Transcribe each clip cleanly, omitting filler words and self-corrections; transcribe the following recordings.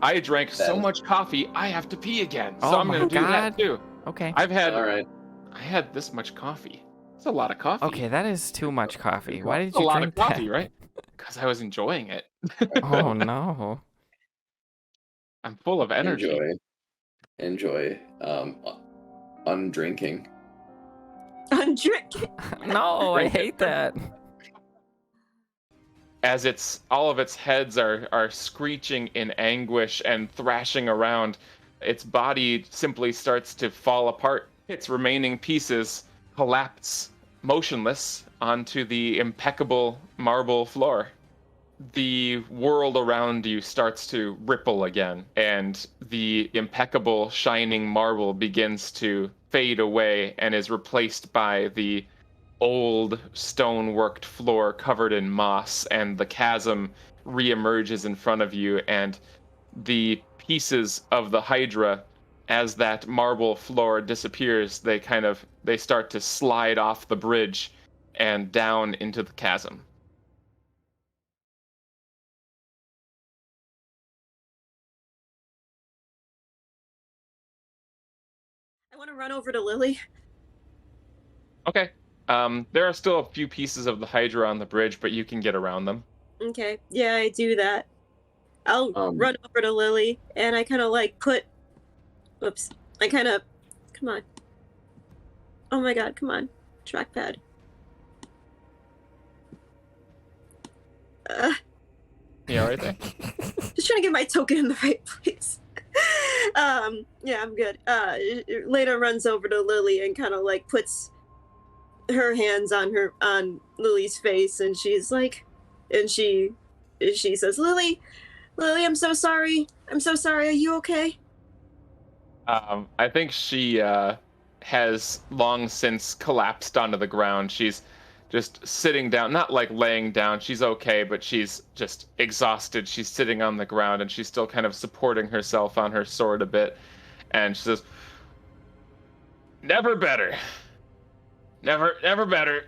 I drank so That is- much coffee, I have to pee again. So Oh I'm my gonna do that God. too. Okay. I Alright. had this much coffee. It's a lot of coffee. Okay, that is too much coffee. Why did It's a you lot drink of coffee, that? right? Because I was enjoying it. Oh no. I'm full of energy. Enjoy. Undrinking. Undrinking. No, I Drink it. hate that. As all of its heads are screeching in anguish and thrashing around, its body simply starts to fall apart. Its remaining pieces collapse motionless onto the impeccable marble floor. The world around you starts to ripple again, and the impeccable shining marble begins to fade away and is replaced by the old stone-worked floor covered in moss, and the chasm reemerges in front of you, and the pieces of the Hydra, as that marble floor disappears, they start to slide off the bridge and down into the chasm. I want to run over to Lily. Okay. There are still a few pieces of the Hydra on the bridge, but you can get around them. Okay, yeah, I do that. I'll Um, run over to Lily, and I kind of like put. Whoops. I kind of. Come on. Oh my god, come on. Trackpad. Yeah, right there. Just trying to get my token in the right place. Yeah, I'm good. Lena runs over to Lily and kind of like puts her hands on Lily's face, and she's like, and she says, Lily, I'm so sorry. I'm so sorry. Are you okay? I think she has long since collapsed onto the ground. She's just sitting down, not like laying down. She's okay, but she's just exhausted. She's sitting on the ground, and she's still kind of supporting herself on her sword a bit. And she says, "Never better. Never better."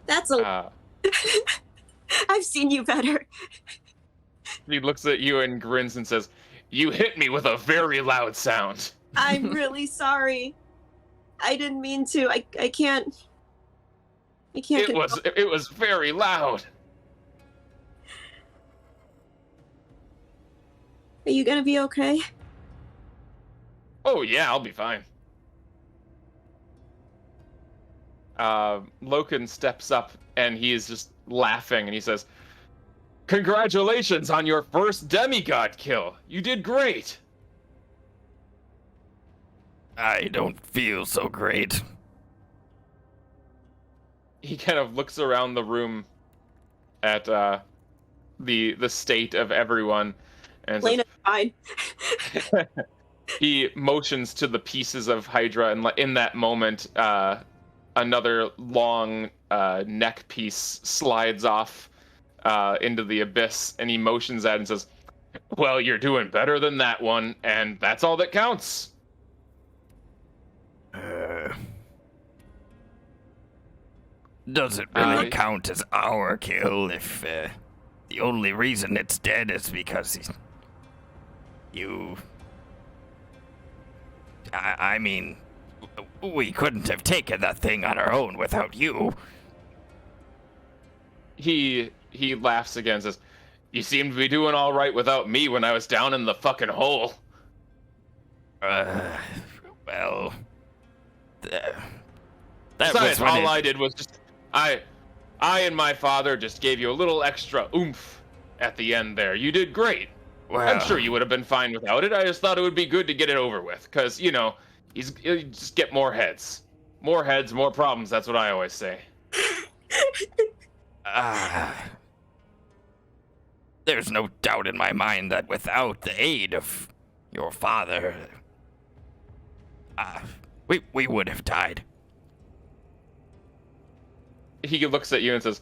That's a. I've seen you better. He looks at you and grins and says, "You hit me with a very loud sound." I'm really sorry. I didn't mean to. I can't. I can't. It was very loud. Are you gonna be okay? Oh yeah, I'll be fine. Loken steps up and he is just laughing and he says, "Congratulations on your first demigod kill. You did great." I don't feel so great. He kind of looks around the room at the state of everyone and says, Lena's fine. he motions to the pieces of Hydra, and in that moment, another long neck piece slides off into the abyss, and he motions at it and says, "Well, you're doing better than that one, and that's all that counts." Does it really count as our kill if the only reason it's dead is because you... I mean, we couldn't have taken that thing on our own without you. He laughs again and says, "You seem to be doing all right without me when I was down in the fucking hole." Well... that Besides, was when all I did was just... I and my father just gave you a little extra oomph at the end there. You did great. Well, I'm sure you would have been fine without it. I just thought it would be good to get it over with. Because, you know, you just get more heads. More heads, more problems. That's what I always say. There's no doubt in my mind that without the aid of your father, we would have died. He looks at you and says,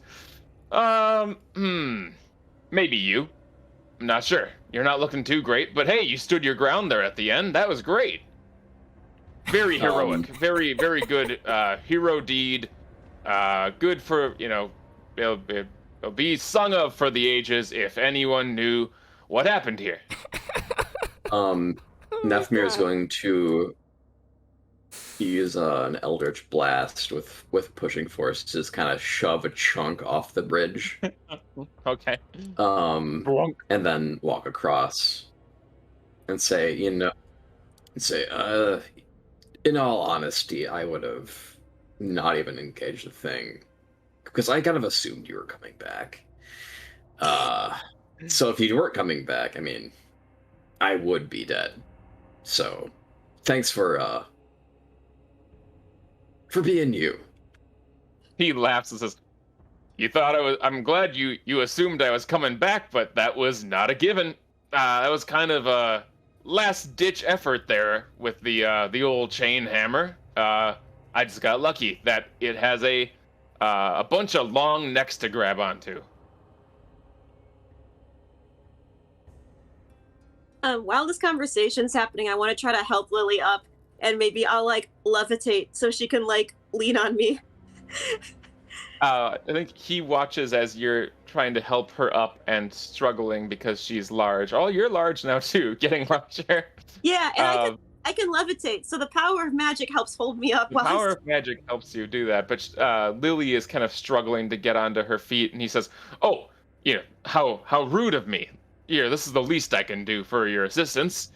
maybe you. I'm not sure. You're not looking too great, but hey, you stood your ground there at the end. That was great. Very heroic. Very, very good hero deed. Good for, you know, it'll be sung of for the ages if anyone knew What happened here? Nefmir is God. going to use an Eldritch Blast with pushing force to just kind of shove a chunk off the bridge. Okay. And then walk across and say, in all honesty, I would have not even engaged the thing because I kind of assumed you were coming back. So if you weren't coming back, I mean, I would be dead. So thanks for being you. He laughs and says, "You thought I'm glad you assumed I was coming back, but that was not a given. That was kind of a last-ditch effort there with the old chain hammer. I just got lucky that it has a bunch of long necks to grab onto." While this conversation's happening, I want to try to help Lily up, and maybe I'll like levitate so she can like lean on me. I think he watches as you're trying to help her up and struggling because she's large. Oh, you're large now too, getting larger. Yeah, and I can levitate, so the power of magic helps hold me up. The power of magic helps you do that, but Lily is kind of struggling to get onto her feet, and he says, "Oh, how rude of me. Here, this is the least I can do for your assistance."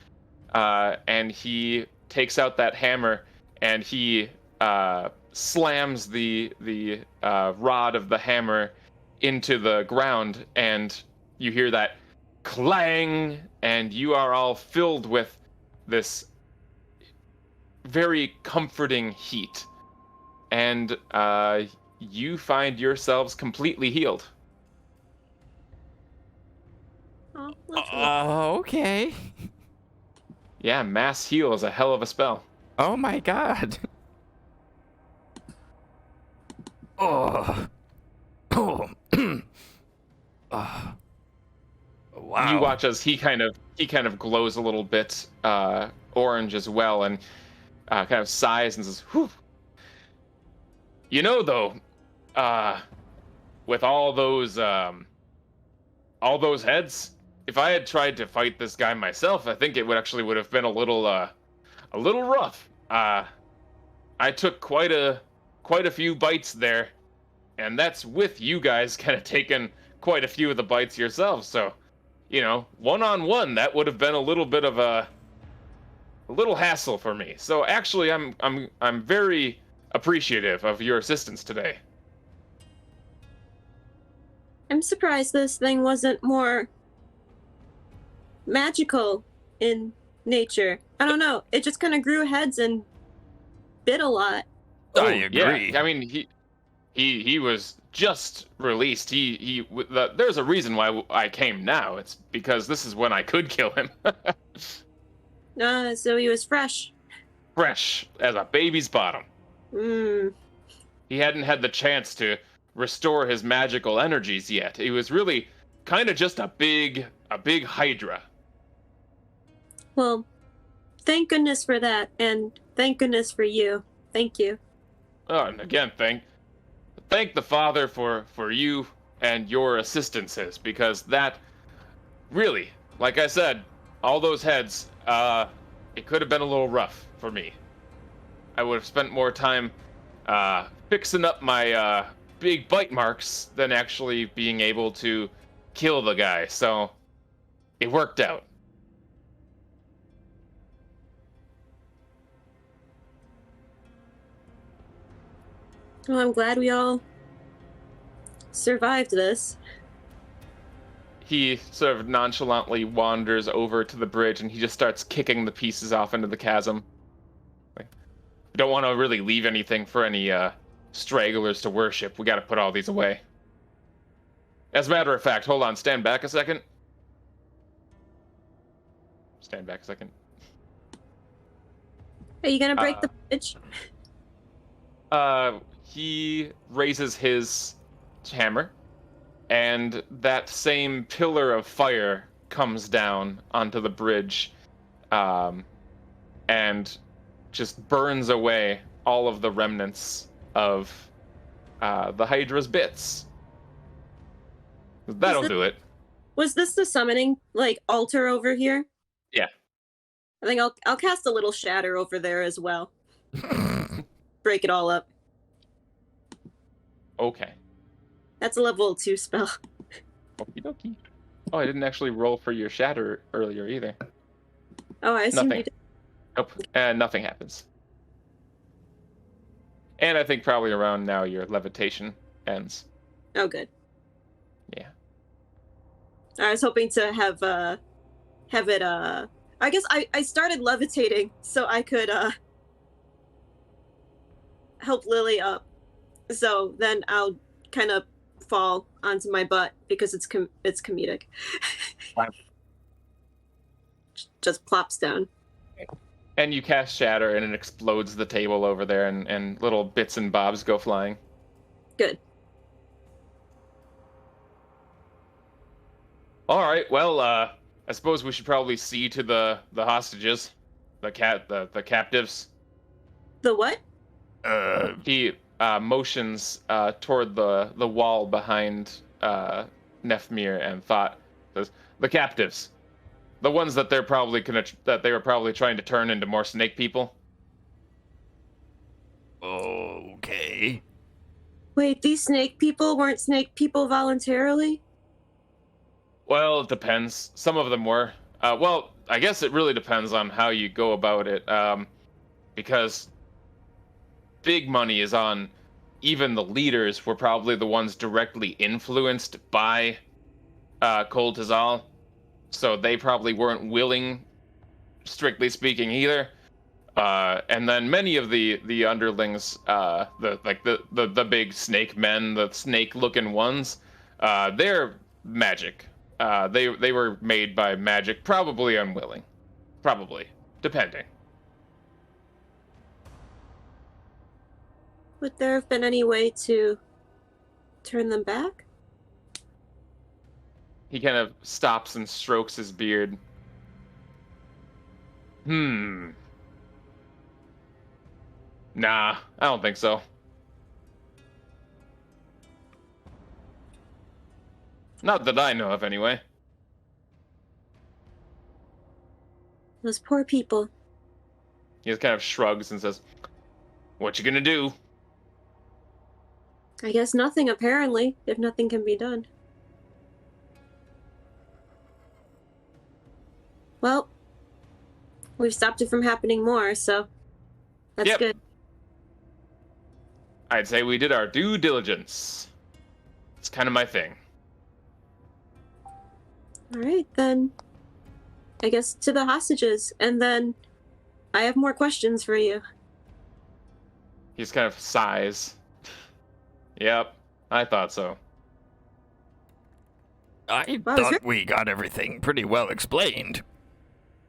And he takes out that hammer, and he slams the rod of the hammer into the ground, and you hear that clang, and you are all filled with this very comforting heat, and you find yourselves completely healed. Oh, that's Okay. Yeah, mass heal is a hell of a spell. Oh my god. Oh. Oh. Oh. Wow. You watch as he kind of glows a little bit orange as well, and kind of sighs and says, "Whew. Though, with all those heads, if I had tried to fight this guy myself, I think it would have been a little rough. I took quite a few bites there, and that's with you guys kind of taking quite a few of the bites yourselves. So, 1-on-1, that would have been a little bit of a little hassle for me. So actually, I'm very appreciative of your assistance today." I'm surprised this thing wasn't more magical in nature. I don't know. It just kind of grew heads and bit a lot. I agree. Yeah, I mean, he was just released. There's a reason why I came now. It's because this is when I could kill him. So he was fresh. Fresh as a baby's bottom. He hadn't had the chance to restore his magical energies yet. He was really kind of just a big hydra. Well, thank goodness for that, and thank goodness for you. Thank you. Oh, and again, thank the Father for you and your assistances, because that really, like I said, all those heads, it could have been a little rough for me. I would have spent more time fixing up my big bite marks than actually being able to kill the guy. So it worked out. Well, I'm glad we all survived this. He sort of nonchalantly wanders over to the bridge, and he just starts kicking the pieces off into the chasm. Like, we don't want to really leave anything for any stragglers to worship. We got to put all these away. As a matter of fact, hold on, stand back a second. Stand back a second. Are you gonna break the bridge? He raises his hammer, and that same pillar of fire comes down onto the bridge, and just burns away all of the remnants of the Hydra's bits. That'll do it. Was this the summoning like altar over here? Yeah. I think I'll cast a little shatter over there as well. Break it all up. Okay. That's a level 2 spell. Okie dokie. Oh, I didn't actually roll for your shatter earlier either. Oh, I assumed Nothing. you did. Nope. And nothing happens. And I think probably around now your levitation ends. Oh, good. Yeah. I was hoping to have it I guess I started levitating so I could help Lily up. So then I'll kind of fall onto my butt because it's comedic. Wow. Just plops down. And you cast shatter and it explodes the table over there and little bits and bobs go flying. Good. All right. Well, I suppose we should probably see to the hostages, the captives. The what? He motions toward the wall behind Nefmir and Thought. Says, the captives, the ones that they were probably trying to turn into more snake people. Okay. Wait, these snake people weren't snake people voluntarily? Well, it depends. Some of them were. Well, I guess it really depends on how you go about it. Because big money is on even the leaders were probably the ones directly influenced by Kol Tazal. So they probably weren't willing, strictly speaking, either. And then many of the underlings, the big snake men, the snake-looking ones, they're magic. They were made by magic, probably unwilling. Probably. Depending. Would there have been any way to turn them back? He kind of stops and strokes his beard. Nah, I don't think so. Not that I know of, anyway. Those poor people. He just kind of shrugs and says, "What you gonna do?" I guess nothing, apparently, if nothing can be done. Well, we've stopped it from happening more, so that's Yep. good. I'd say we did our due diligence. It's kind of my thing. All right, then. I guess to the hostages, and then I have more questions for you. He just kind of sighs. Yep, I thought so. I Well, is thought there- we got everything pretty well explained.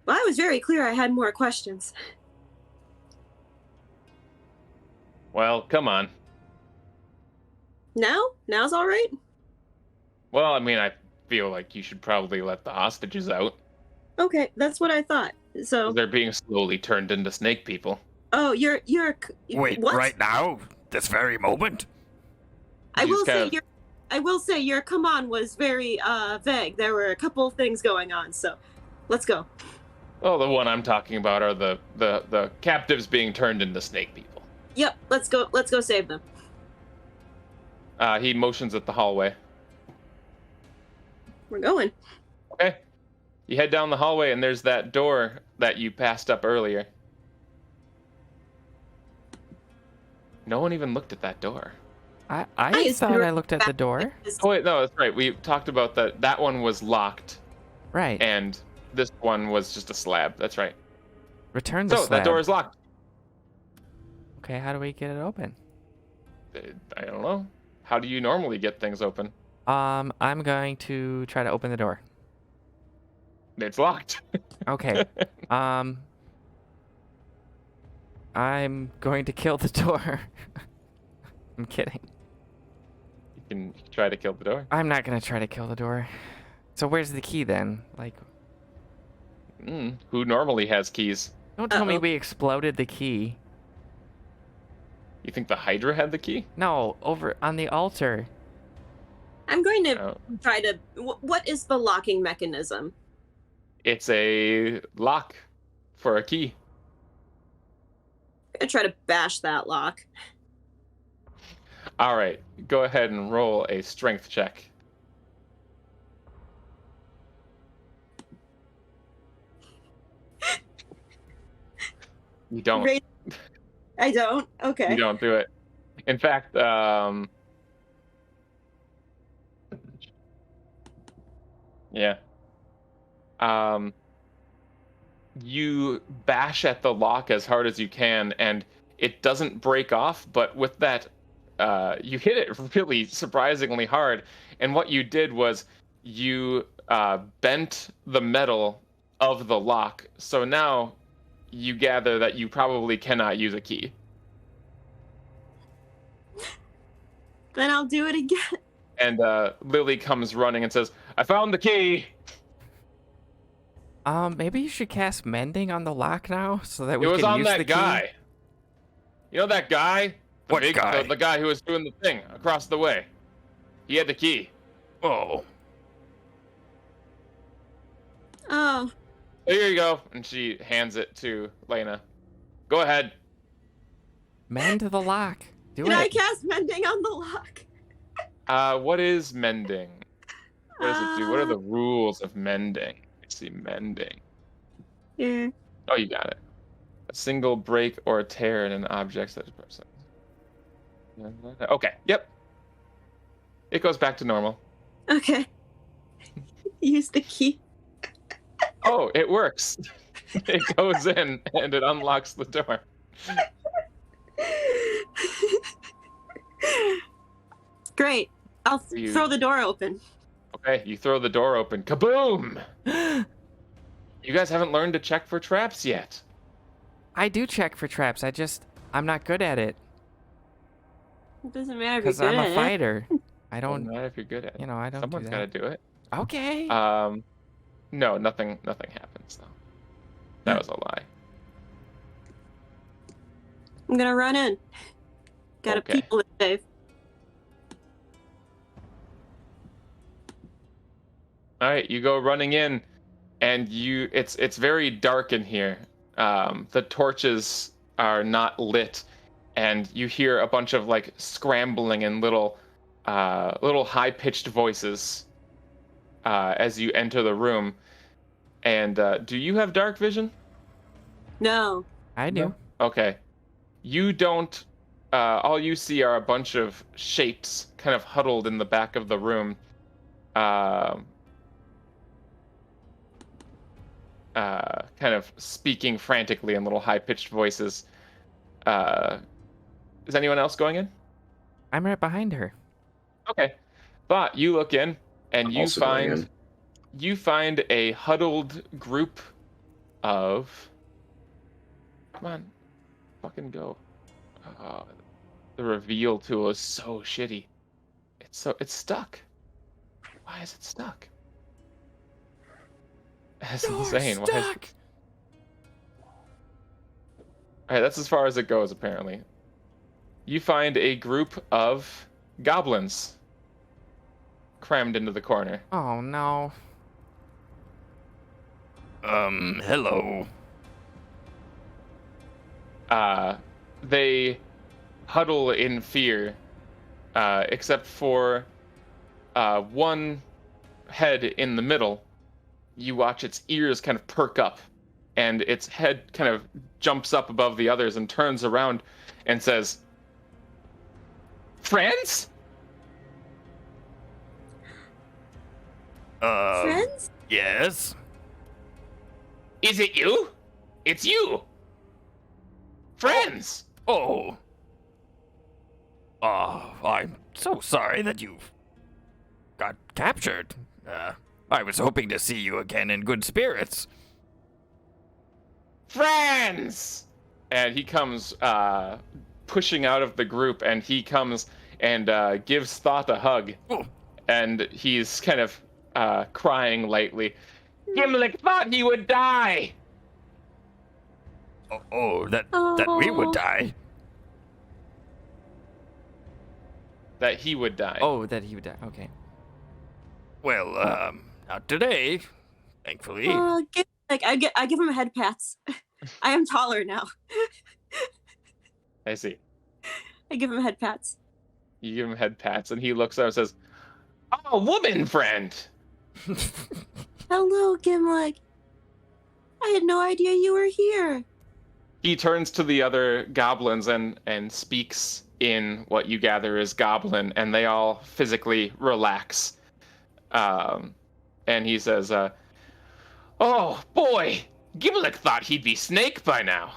Well, I was very clear I had more questions. Well, come on. Now? Now's all right? Well, I mean, I feel like you should probably let the hostages out. Okay, that's what I thought. So, They're being slowly turned into snake people. oh, you're Wait, what? right now? This very moment? I You will just kind say of- your I will say your come on was very vague. There were a couple of things going on, so let's go. Oh, the one I'm talking about are the captives being turned into snake people. Yep, let's go save them. He motions at the hallway. We're going. Okay. You head down the hallway and there's that door that you passed up earlier. No one even looked at that door. I I thought I looked at the door. Oh wait, no, that's right. We talked about that. That one was locked, Right. and this one was just a slab. That's right. Return the So slab. that door is locked. Okay, how do we get it open? I don't know. How do you normally get things open? I'm going to try to open the door. It's locked. Okay. I'm going to kill the door. I'm kidding. You can try to kill the door. I'm not gonna try to kill the door. So where's the key then? Like, Who normally has keys? don't tell me Uh-oh. we exploded the key. You think the Hydra had the key? No, over on the altar. I'm going to Oh. try to. What is the locking mechanism? It's a lock for a key. I'm gonna try to bash that lock. All right, go ahead and roll a strength check. You don't. Raise- I don't. Okay. You don't do it. In fact, yeah. You bash at the lock as hard as you can, and it doesn't break off. But with that, you hit it really surprisingly hard. And what you did was you bent the metal of the lock. So now you gather that you probably cannot use a key. Then I'll do it again. And Lily comes running and says, "I found the key." Maybe you should cast mending on the lock now so that It we was can on use that the key. guy. You know that guy? What guy? The guy who was doing the thing across the way. He had the key. Oh, Oh, Here you go. And she hands it to Lena. Go ahead. Mend the lock. Do can it. I cast mending on the lock? What is mending? What does it do? What are the rules of mending? Let's see, mending. Yeah. Oh, you got it. A single break or tear in an object such as person. Okay, yep. It goes back to normal. Okay. Use the key. Oh, it works. It goes in and it unlocks the door. Great. I'll You- throw the door open. Okay, you throw the door open. Kaboom! You guys haven't learned to check for traps yet. I do check for traps. I'm not good at it It doesn't matter if because you're I'm good a at it. fighter. I Doesn't don't, matter if you're good at it. you know, I don't Someone's do got to that. do it. Okay. No, nothing happens though. That was a lie. I'm gonna run in. Got Okay. a people to save. All right, you go running in, and it's very dark in here. The torches are not lit, and you hear a bunch of like scrambling and little high-pitched voices as you enter the room. And do you have dark vision? No. I do. Okay. You don't. All you see are a bunch of shapes kind of huddled in the back of the room. Kind of speaking frantically in little high-pitched voices. Is anyone else going in? I'm right behind her. Okay. But you look in, and I'm you also going find in. you find a huddled group of. Come on, fucking go. The reveal tool is so shitty. It's stuck. Why is it stuck? That's insane. Why is it... Alright, that's as far as it goes, apparently. You find a group of goblins crammed into the corner. Oh no. Hello. They huddle in fear, except for one head in the middle. You watch its ears kind of perk up, and its head kind of jumps up above the others and turns around and says, "Friends?" Friends? Yes. Is it you? It's you! Friends! Oh. Oh, I'm so sorry that you got captured. I was hoping to see you again in good spirits. Friends! And he comes pushing out of the group, and he comes and gives Thoth a hug. Oh. And he's kind of crying lightly. Gimlick thought he would die! That we would die. That he would die. Oh, that he would die. Okay. Well, not today, thankfully. I give him head pats. I am taller now. I see. I give him head pats. You give him head pats, and he looks up and says, "Oh, woman friend." Hello, Gimlick. I had no idea you were here. He turns to the other goblins and speaks in what you gather is goblin, and they all physically relax. And he says, "Oh, boy, Gimlick thought he'd be Snake by now.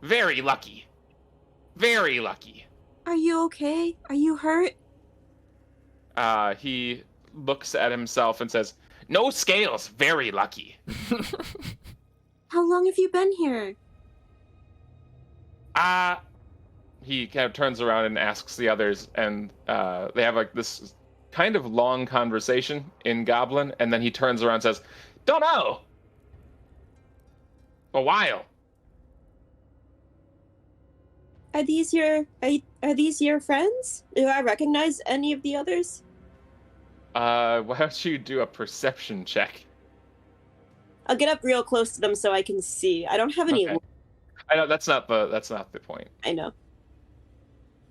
Very lucky. Very lucky." Are you okay? Are you hurt? He looks at himself and says, "No scales, very lucky." How long have you been here? He kind of turns around and asks the others, and they have like this kind of long conversation in Goblin, and then he turns around and says, "Don't know. A while." Are these your friends? Do I recognize any of the others? Why don't you do a perception check? I'll get up real close to them so I can see. I don't have any. Okay. I know that's not the point. I know.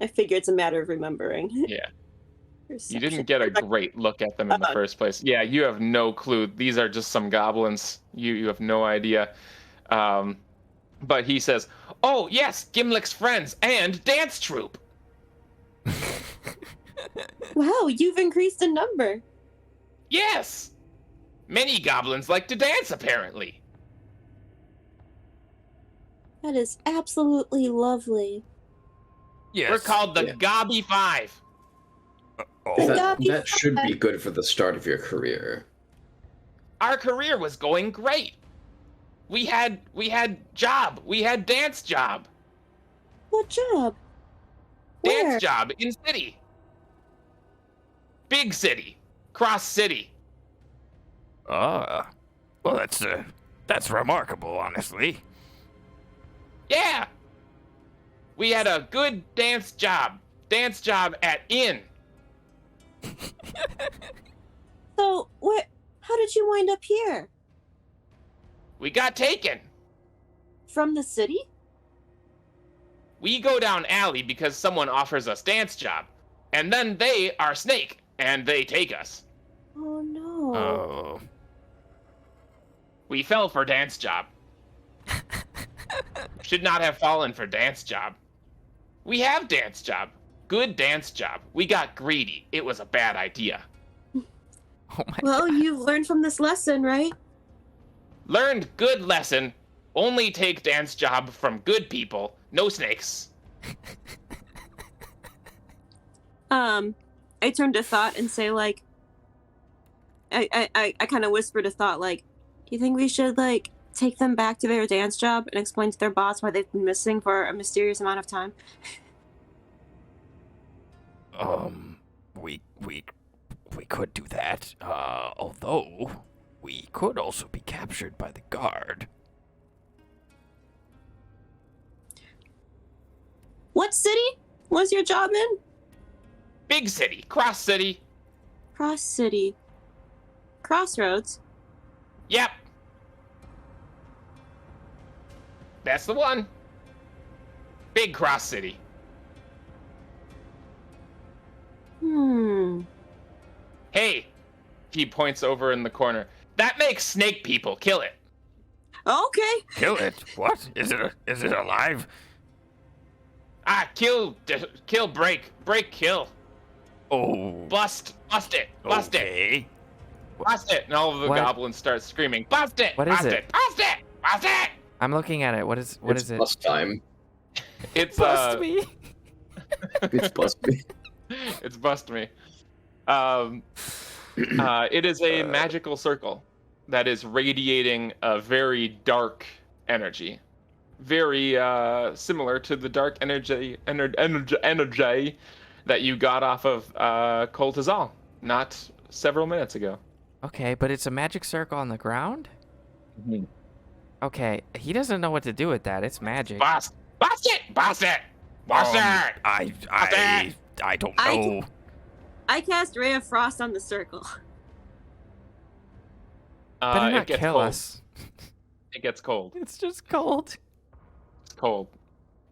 I figure it's a matter of remembering. Yeah. You Perception. didn't get a great look at them in the first place. Yeah, you have no clue. These are just some goblins. You have no idea. But he says, "Oh, yes, Gimlick's friends and dance troupe." Wow, you've increased in number. Yes. Many goblins like to dance, apparently. That is absolutely lovely. Yes. We're called the Yeah. Gobby Five. Oh, That should be good for the start of your career. Our career was going great. We had job. We had dance job. What job? Dance Where? job in city. Big city. Cross city. well, that's remarkable, honestly. Yeah. We had a good dance job. Dance job at Inn. So, how did you wind up here? We got taken. From the city? We go down alley because someone offers us dance job. And then they are Snake, and they take us. Oh no. Oh. We fell for dance job. Should not have fallen for dance job. We have dance job. Good dance job. We got greedy. It was a bad idea. Oh my Well, you've learned from this lesson, right? Learned good lesson. Only take dance job from good people. No snakes. I turn to Thought and say, like, I kind of whisper to Thought, like, do you think we should, like, take them back to their dance job and explain to their boss why they've been missing for a mysterious amount of time? We could do that. Although we could also be captured by the guard. What city was your job in? Big city. Cross city. Cross City. Crossroads. Yep. That's the one. Big cross city. Hey, he points over in the corner. That makes snake people. Kill it. Okay. Kill it? What? Is it alive? Kill, break, kill. Oh. Bust it, bust it, Okay. bust it. And all of the What? goblins start screaming, bust it, What is bust it? bust it, bust it. I'm looking at it. What is It's it? bust time. It's Bust me. It's bust me. it's bust me. It is a magical circle that is radiating a very dark energy, very similar to the dark energy that you got off of Koltazal not several minutes ago. Okay, but it's a magic circle on the ground? Mm-hmm. Okay, he doesn't know what to do with that. It's magic. Bust it, bust it, bust it. I don't I know. I cast Ray of Frost on the circle. Better It not gets kill cold. us. It gets cold. It's just cold. It's cold.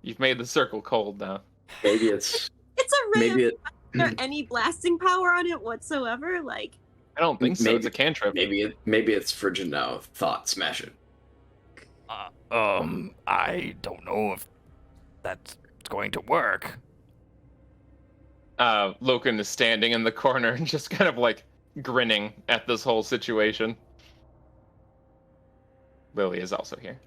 You've made the circle cold now. Maybe it's It's a ray maybe of. it Is there any blasting power on it whatsoever? Like, I don't think so. It's a Maybe- cantrip. maybe it's frigid now. Thought, smash it. I don't know if that's going to work. Loken is standing in the corner and just kind of like grinning at this whole situation. Lily is also here.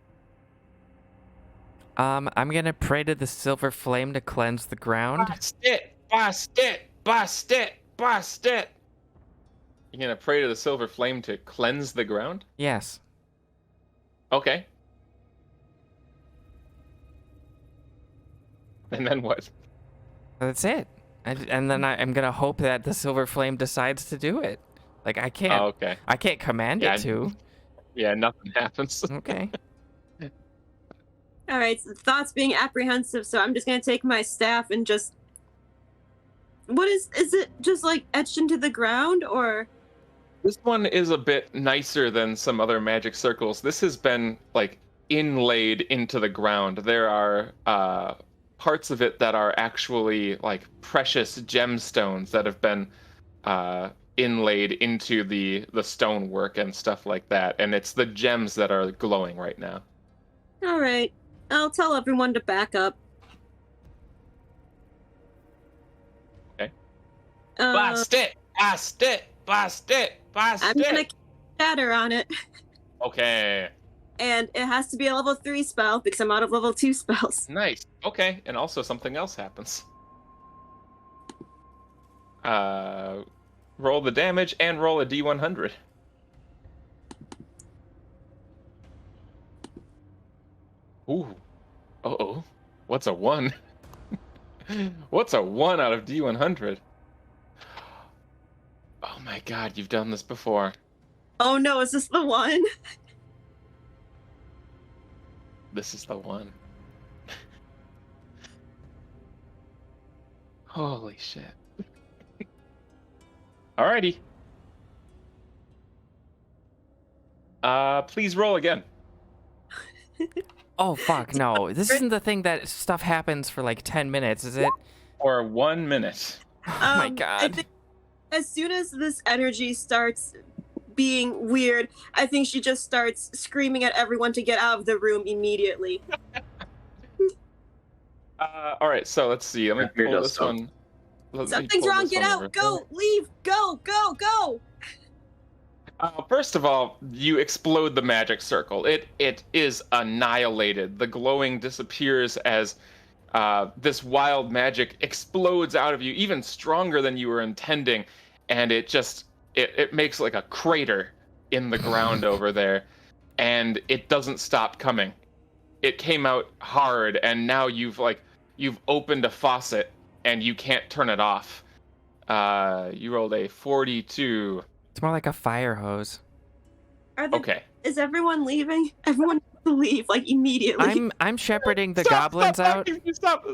I'm gonna pray to the silver flame to cleanse the ground. Bust it! Bust it! Bust it! Bust it! You're gonna pray to the silver flame to cleanse the ground? Yes. Okay. And then what? That's it. And then I'm gonna hope that the silver flame decides to do it. Like I can't. Oh, okay. I can't command Yeah, it to. Yeah, nothing happens. Okay. all right, so thoughts being apprehensive, so I'm just gonna take my staff and just. What is it just like etched into the ground or? This one is a bit nicer than some other magic circles. This has been like inlaid into the ground. There are parts of it that are actually like precious gemstones that have been inlaid into the stonework and stuff like that. And it's the gems that are glowing right now. All right, I'll tell everyone to back up. Okay. Blast it! Blast it! Blast it! Blast I'm gonna shatter on it, Okay. and it has to be a level 3 spell because I'm out of level 2 spells. Nice. Okay. And also something else happens. Roll the damage and roll a D100. Ooh. Uh-oh. What's a 1? What's a 1 out of D100? Oh my god, you've done this before. Oh no, is this the one? This is the one. Holy shit. Alrighty. Please roll again. Oh fuck no! This isn't the thing that stuff happens for like 10 minutes, is it? For 1 minute. Oh my I god! think as soon as this energy starts being weird, I think she just starts screaming at everyone to get out of the room immediately. Alright, so let's see. Let me Here pull does this stuff. one. Let me Something's pull wrong. this Get one out. over. Go. Leave. Go. Go. Go. First of all, you explode the magic circle. It is annihilated. The glowing disappears as this wild magic explodes out of you, even stronger than you were intending, and it makes like a crater in the ground over there, and it doesn't stop coming. It came out hard, and now you've opened a faucet and you can't turn it off. You rolled a 42. It's more like a fire hose. Okay. Is everyone leaving? Everyone needs to leave like immediately. I'm shepherding the Stop, goblins stop out. talking, Stop!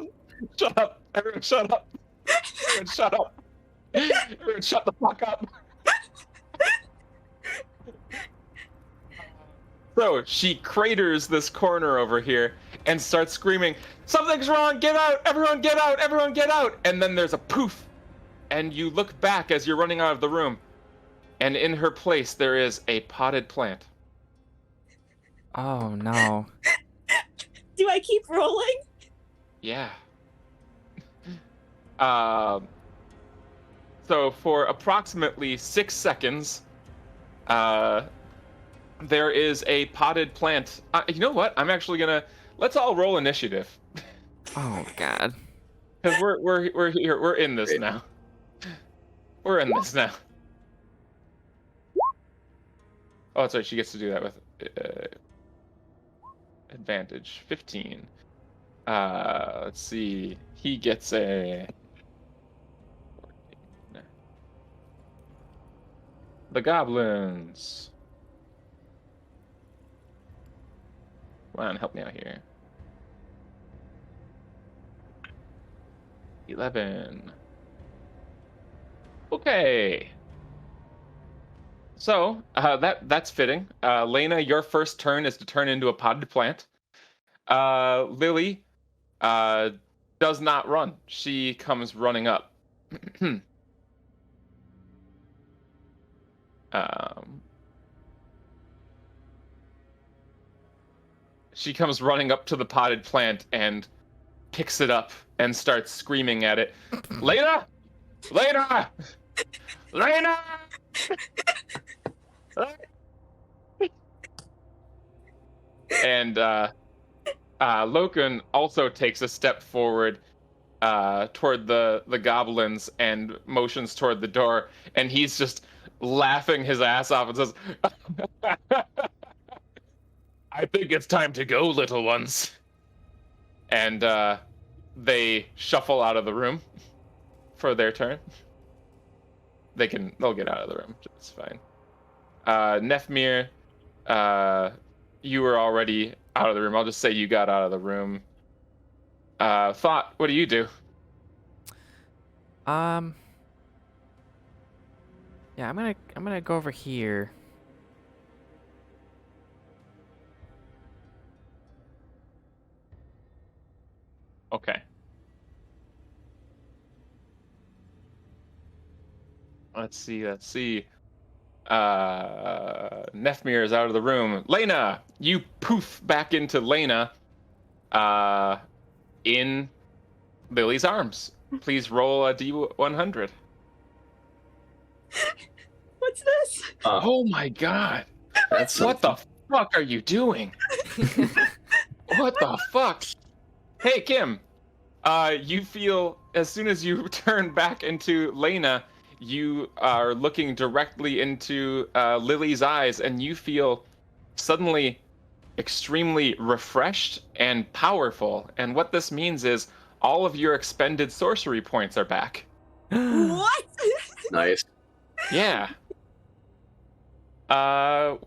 Shut up! Everyone, shut up! Everyone, shut up! Everyone, shut the fuck up! So she craters this corner over here and starts screaming, "Something's wrong! Get out! Everyone, get out! Everyone, get out!" And then there's a poof, and you look back as you're running out of the room, and in her place there is a potted plant. Oh no! Do I keep rolling? Yeah. So for approximately 6 seconds, there is a potted plant. You know what? I'm actually gonna let's all roll initiative Oh god! because we're here. We're in this Great. now. We're in this now. Oh, that's right. She gets to do that with advantage. 15. Let's see. He gets a. 14. The goblins. Come on, help me out here. 11. Okay. So that's fitting. Lena, your first turn is to turn into a potted plant. Lily does not run. She comes running up. She comes running up to the potted plant and picks it up and starts screaming at it. Lena! Lena! Lena! And Loken also takes a step forward toward the goblins and motions toward the door, and he's just laughing his ass off and says, I think it's time to go, little ones. And they shuffle out of the room for their turn. They'll get out of the room. It's fine. Nefmir, you were already out of the room. I'll just say you got out of the room. Thought, what do you do? Yeah, I'm gonna go over here. Okay. Let's see. Nefmir is out of the room. Lena, you poof back into Lena in Lily's arms. Please roll a D100. What's this? Oh my god. That's What the fuck are you doing? What the fuck? Hey, Kim. You feel, as soon as you turn back into Lena, you are looking directly into Lily's eyes, and you feel suddenly extremely refreshed and powerful. And what this means is all of your expended sorcery points are back. What? nice. Yeah.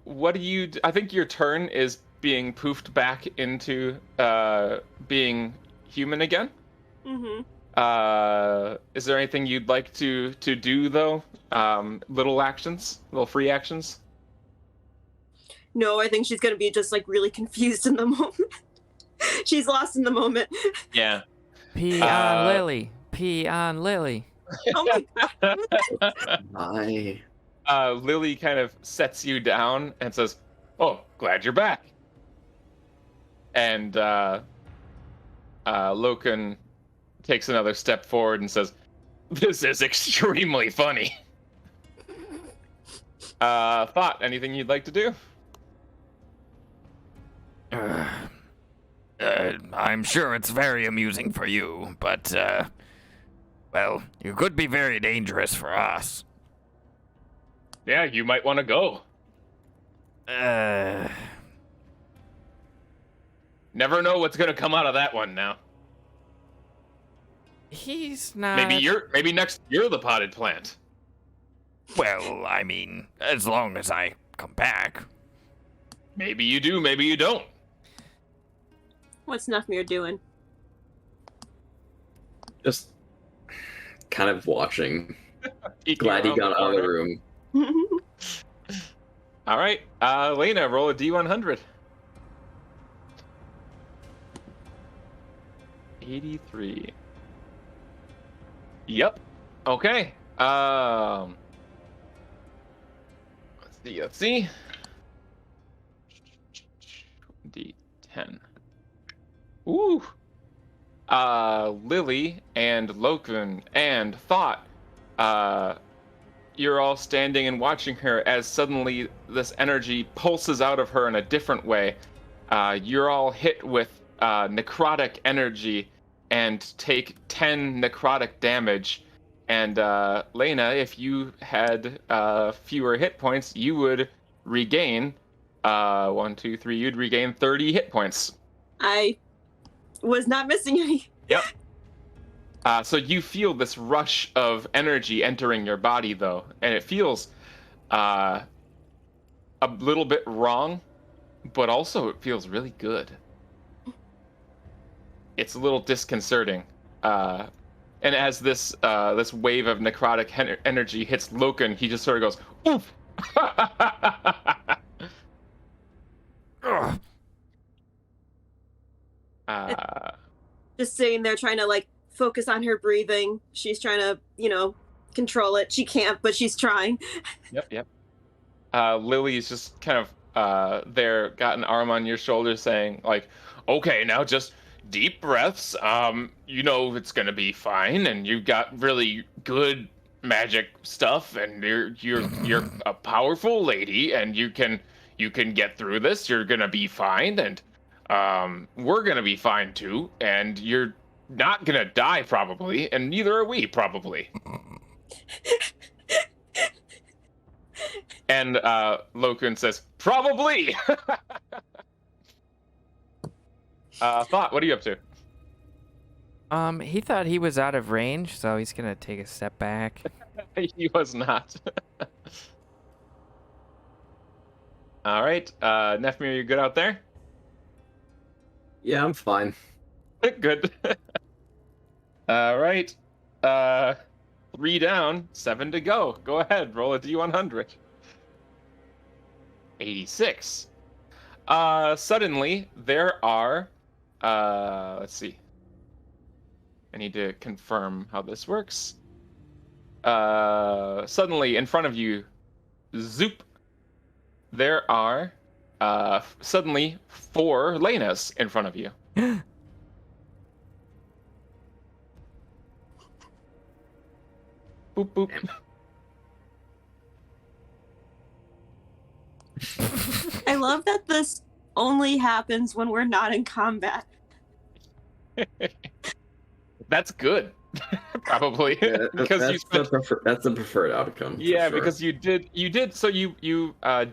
What do you... I think your turn is being poofed back into being human again. Mm-hmm. Is there anything you'd like to do, though? Little actions? Little free actions? No, I think she's gonna be just like really confused in the moment. She's lost in the moment. Yeah. Pee on Lily. Pee on Lily. Oh my god. I Lily kind of sets you down and says, "Oh, glad you're back." And Loken takes another step forward and says, "This is extremely funny." Thought, anything you'd like to do? I'm sure it's very amusing for you, but, well, you could be very dangerous for us. Yeah, you might want to go. Never know what's gonna come out of that one now. He's not. Maybe next you're the potted plant. Well, I mean, as long as I come back. Maybe you do, maybe you don't. What's Nefmir doing? just kind of watching. Peeking Glad he around got out of the corner. room. All right, Lena, roll a D100. 83. Yep. Okay. Let's see. D10. Ooh. Lily and Loken and Thought, you're all standing and watching her as suddenly this energy pulses out of her in a different way. You're all hit with necrotic energy and take 10 necrotic damage. And Lena, if you had fewer hit points, you would regain 1, 2, 3. You'd regain 30 hit points. I was not missing any. Yep. So you feel this rush of energy entering your body, though, and it feels a little bit wrong, but also it feels really good. It's a little disconcerting. And as this wave of necrotic energy hits Loken, he just sort of goes, oof, Ugh. Just sitting there trying to like focus on her breathing. She's trying to, control it. She can't, but she's trying. Yep. Lily's just kind of there, got an arm on your shoulder, saying like, "Okay, now just deep breaths. It's gonna be fine, and you've got really good magic stuff, and you're a powerful lady, and you can get through this. You're gonna be fine, and we're gonna be fine too, and you're not gonna die probably, and neither are we probably." And Lokun says, "Probably." Thought, what are you up to? He thought he was out of range, so he's gonna take a step back. He was not. All right, Nefmir, you good out there? Yeah, I'm fine. Good. All right. 3 down, 7 to go. Go ahead, roll a D100. 86. Suddenly, there are, let's see. I need to confirm how this works. Suddenly, in front of you, zoop, there are, suddenly 4 Lenas in front of you. Boop, boop. I love that this only happens when we're not in combat. That's good. Probably. Yeah, Because that's, you spent, that's the preferred outcome. for yeah, sure. because you did so you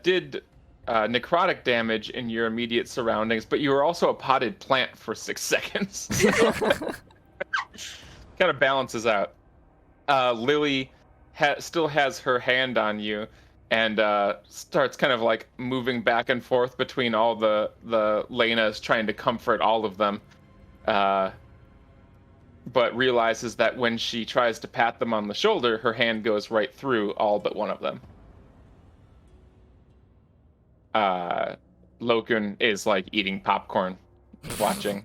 did necrotic damage in your immediate surroundings, but you were also a potted plant for 6 seconds. Kind of balances out. Lily still has her hand on you, and starts kind of like moving back and forth between all the Lenas, trying to comfort all of them. But realizes that when she tries to pat them on the shoulder, her hand goes right through all but one of them. Lokun is like eating popcorn, watching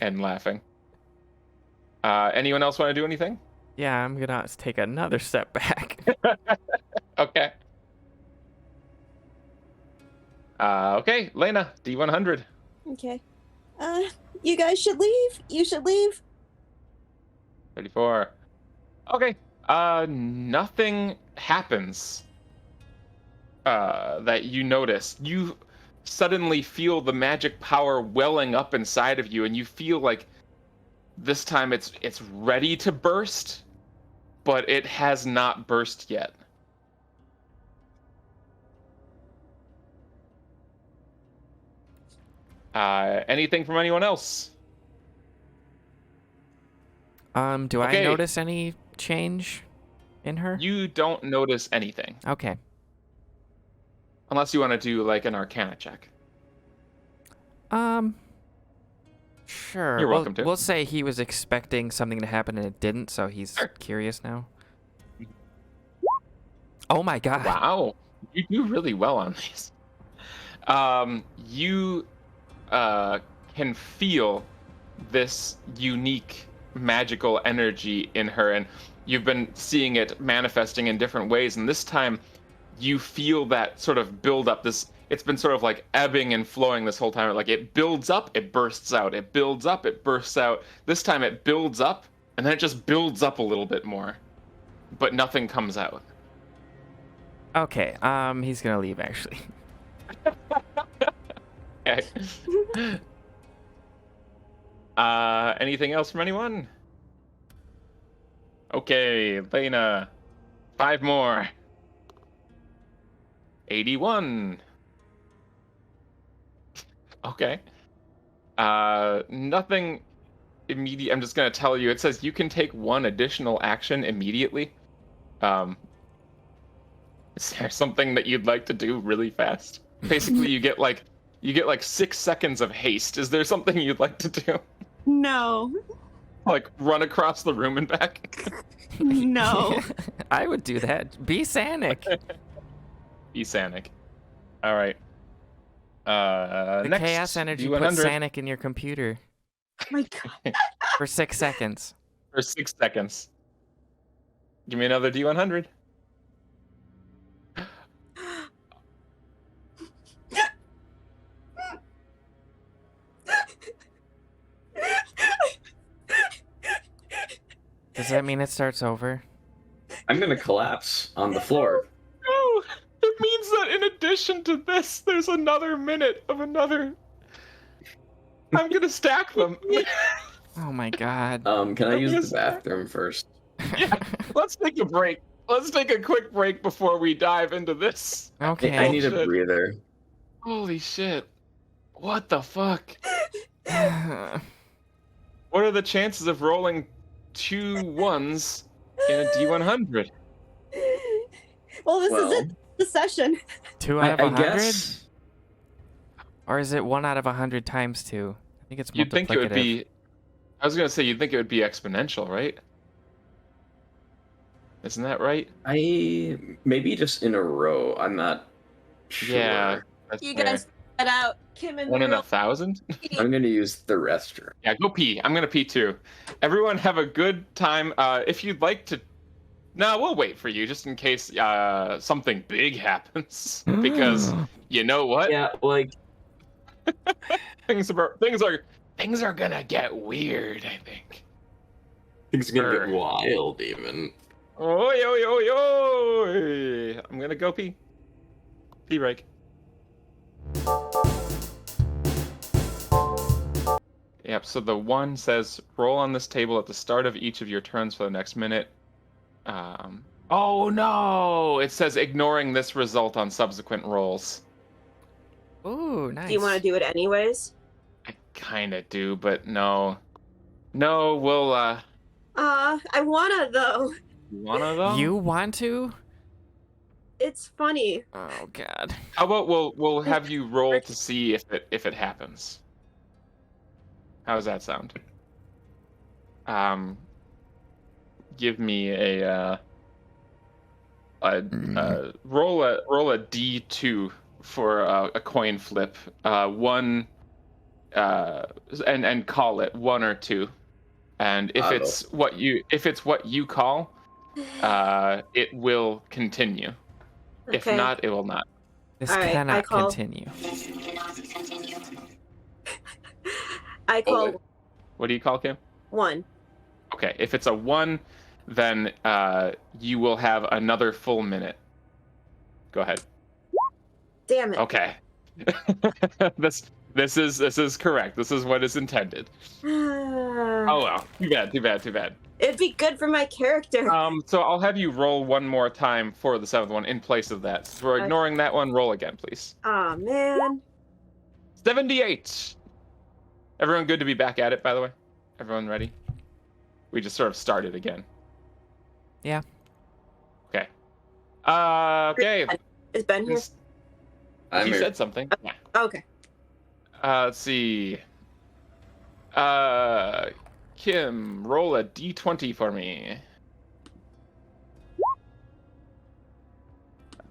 and laughing. Anyone else want to do anything? Yeah, I'm gonna take another step back. Okay. Okay, Lena, D100. Okay. You guys should leave. You should leave. 34. Okay. Nothing happens that you notice. You suddenly feel the magic power welling up inside of you, and you feel like this time it's ready to burst, but it has not burst yet. Anything from anyone else? Do I Okay. notice any change in her? You don't notice anything, Okay. unless you want to do like an Arcana check. Sure. You're welcome to. We'll say he was expecting something to happen and it didn't, so he's Sure. curious now. Oh my god. Wow, you do really well on these. You can feel this unique magical energy in her, and you've been seeing it manifesting in different ways, and this time you feel that sort of build up. It's been sort of like ebbing and flowing this whole time. Like it builds up, it bursts out, it builds up, it bursts out. This time it builds up, and then it just builds up a little bit more, but nothing comes out. Okay. He's gonna leave actually. Okay. Anything else from anyone? Okay, Lena. 5 more. 81. Okay. Nothing immediate. I'm just gonna tell you. It says you can take 1 additional action immediately. Is there something that you'd like to do really fast? Basically, you get like 6 seconds of haste. Is there something you'd like to do? No. Like run across the room and back? No. I would do that. Be Sanic. Be Sanic. All right. The Next, chaos energy put D100 Sanic in your computer Oh my god. for 6 seconds. for 6 seconds. Give me another D100. Does that mean it starts over? I'm gonna collapse on the floor. No, it means that in addition to this, there's another minute of another. I'm gonna stack them. Oh my god. Can I use Yes. the bathroom first? Yeah, let's take a break. Let's take a quick break before we dive into this. Okay. I need a Shit. breather. Holy shit. What the fuck? What are the chances of rolling 2 1s in a D100? Well, this Well, is it. The session. 2 I, out of I 100? guess. Or is it 1 out of 100 times 2? I think it's multiplicative. You'd think it would be. I was gonna say you'd think it would be exponential, right? Isn't that right? Maybe just in a row. I'm not sure. Yeah. That's You fair. guys get out. Kim and 1 in Meryl. 1,000? I'm gonna use the restroom. Yeah, go pee. I'm gonna pee too. Everyone have a good time. If you'd like to. No, we'll wait for you just in case something big happens. Because you know what? Yeah, like Things are gonna get weird, I think. things are gonna get Sure. wild even. Oi, oi, oi, oi! I'm gonna go pee. Pee break. Yep, so the 1 says roll on this table at the start of each of your turns for the next minute. Oh no! It says ignoring this result on subsequent rolls. Ooh, nice. Do you want to do it anyways? I kinda do, but no. No, we'll, I wanna though. one of them? You want to? It's funny. Oh god. How about we'll have you roll to see if it happens. How does that sound? Give me a roll a D2 for a coin flip. One and call it 1 or 2. And if it's what you call, it will continue. If Okay. not, it will not. This All right, I cannot call- continue. I call wait. What do you call, Kim? 1. Okay, if it's a 1, then you will have another full minute. Go ahead. Damn it. Okay. This is correct. This is what is intended. Oh well. Too bad. It'd be good for my character. So I'll have you roll one more time for the 7th one in place of that. So we're Okay. ignoring that one. Roll again, please. Aw, man. 78. Everyone good to be back at it, by the way? Everyone ready? We just sort of started again. Yeah. Okay. Okay. Is Ben here? I'm You here. said something. Yeah. Okay. Let's see. Kim, roll a d20 for me.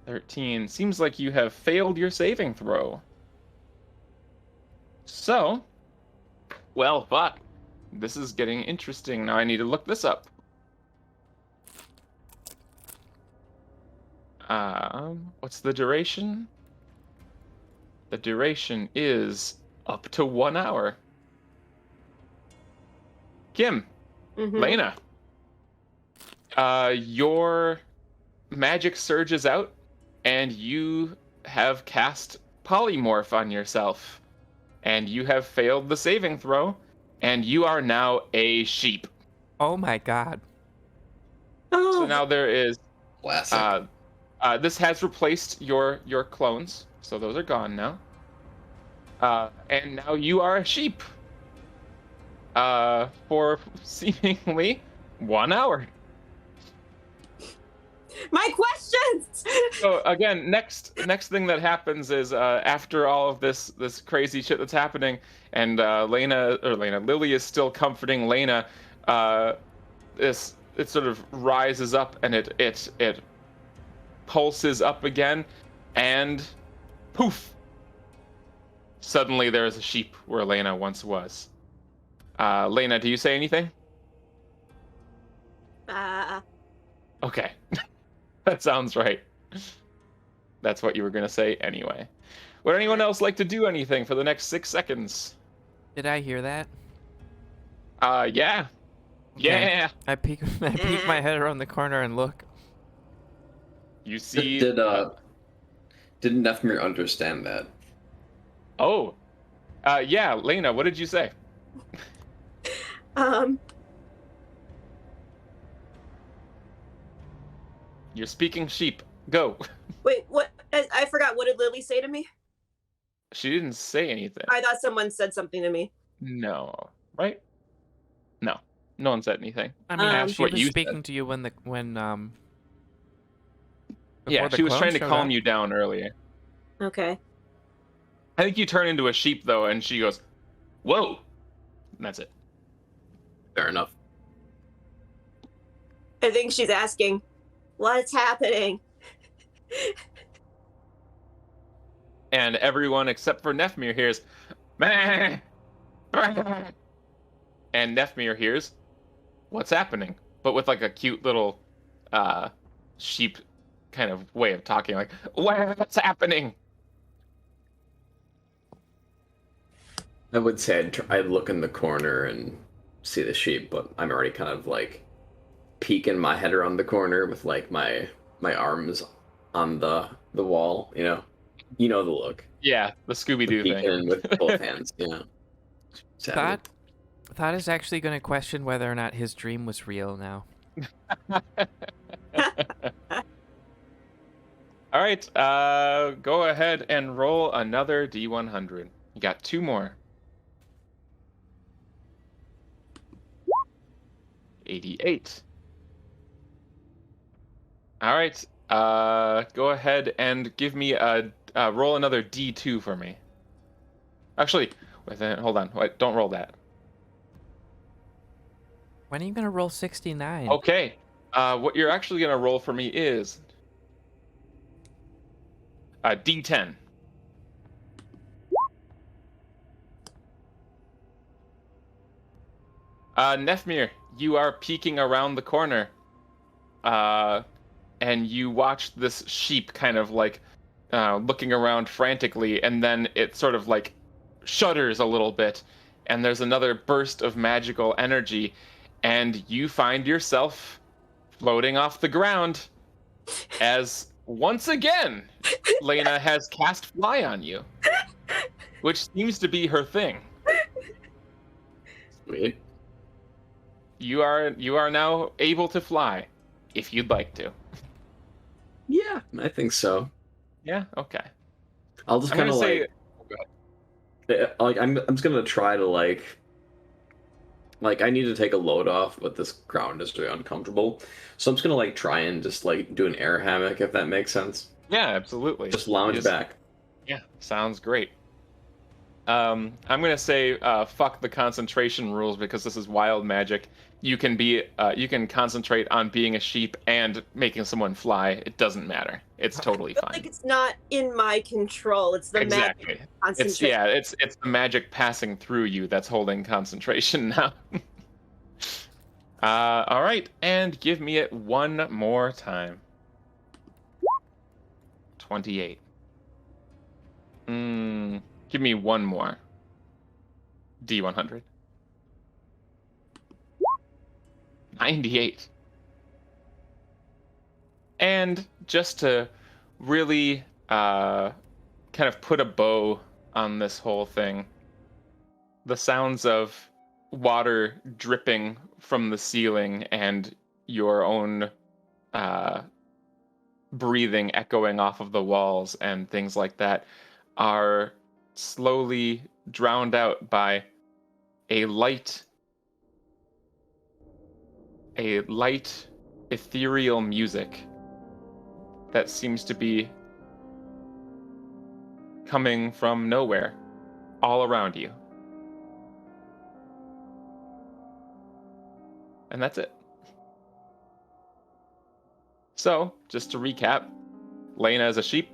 13. Seems like you have failed your saving throw. So, well, fuck. This is getting interesting. Now I need to look this up. What's the duration? The duration is up to 1 hour. Kim, Mhm. Lena, your magic surges out, and you have cast polymorph on yourself, and you have failed the saving throw, and you are now a sheep. Oh my god. Oh, So now there is. Classic. This has replaced your clones, so those are gone now. And now you are a sheep. For seemingly 1 hour. my questions! So again, next thing that happens is after all of this crazy shit that's happening, and Lily is still comforting Lena. It sort of rises up and it pulses up again, And poof! Suddenly there is a sheep where Lena once was. Lena, do you say anything? Okay. That sounds right. That's what you were going to say anyway. Would anyone else like to do anything for the next 6 seconds? Did I hear that? Yeah. Okay. Yeah. I peek my head around the corner and look. You see... Didn't Nefmir understand that? Oh. Yeah, Lena, what did you say? You're speaking sheep. Go. Wait, what? I forgot. What did Lily say to me? She didn't say anything. I thought someone said something to me. No. Right? No. No one said anything. I mean, Um, she what was you speaking said. to you when Yeah, before the she was clone trying to showed calm up. you down earlier. Okay. I think you turn into a sheep, though, and she goes, whoa! And that's it. Fair enough. I think she's asking, what's happening? And everyone except for Nefmir hears, meh, meh. And Nefmir hears, what's happening? But with like a cute little sheep kind of way of talking, like, what's happening? I would say I'd look in the corner and see the sheep, but I'm already kind of like peeking my head around the corner with like my arms on the wall. You know the look. Yeah, the Scooby-Doo Peeking thing. in with both hands. Sadly. Thought is actually going to question whether or not his dream was real now. All right, go ahead and roll another D100. You got 2 more. 88. All right, go ahead and give me a roll another D2 for me. Actually, hold on. Wait, don't roll that. When are you going to roll 69? Okay. What you're actually going to roll for me is a D10. Nefmir, you are peeking around the corner, and you watch this sheep kind of like looking around frantically, and then it sort of like shudders a little bit, and there's another burst of magical energy, and you find yourself floating off the ground as once again Lena has cast fly on you, which seems to be her thing. Sweet. You are now able to fly, if you'd like to. Yeah, I think so. Yeah. Okay. I'll just I'm kind gonna of say. I'm just gonna try to like I need to take a load off, but this ground is very uncomfortable. So I'm just gonna like try and just like do an air hammock, if that makes sense. Yeah, absolutely. Just lounge back. Yeah, sounds great. I'm gonna say fuck the concentration rules because this is wild magic. You can concentrate on being a sheep and making someone fly. It doesn't matter. It's totally fine. Like it's not in my control. It's the Exactly. magic concentration. It's the magic passing through you that's holding concentration now. All right, and give me it one more time. 28. Give me one more. D100. 98. And just to really kind of put a bow on this whole thing, the sounds of water dripping from the ceiling and your own breathing echoing off of the walls and things like that are slowly drowned out by a light ethereal music that seems to be coming from nowhere all around you. And that's it. So, just to recap, Lena is a sheep,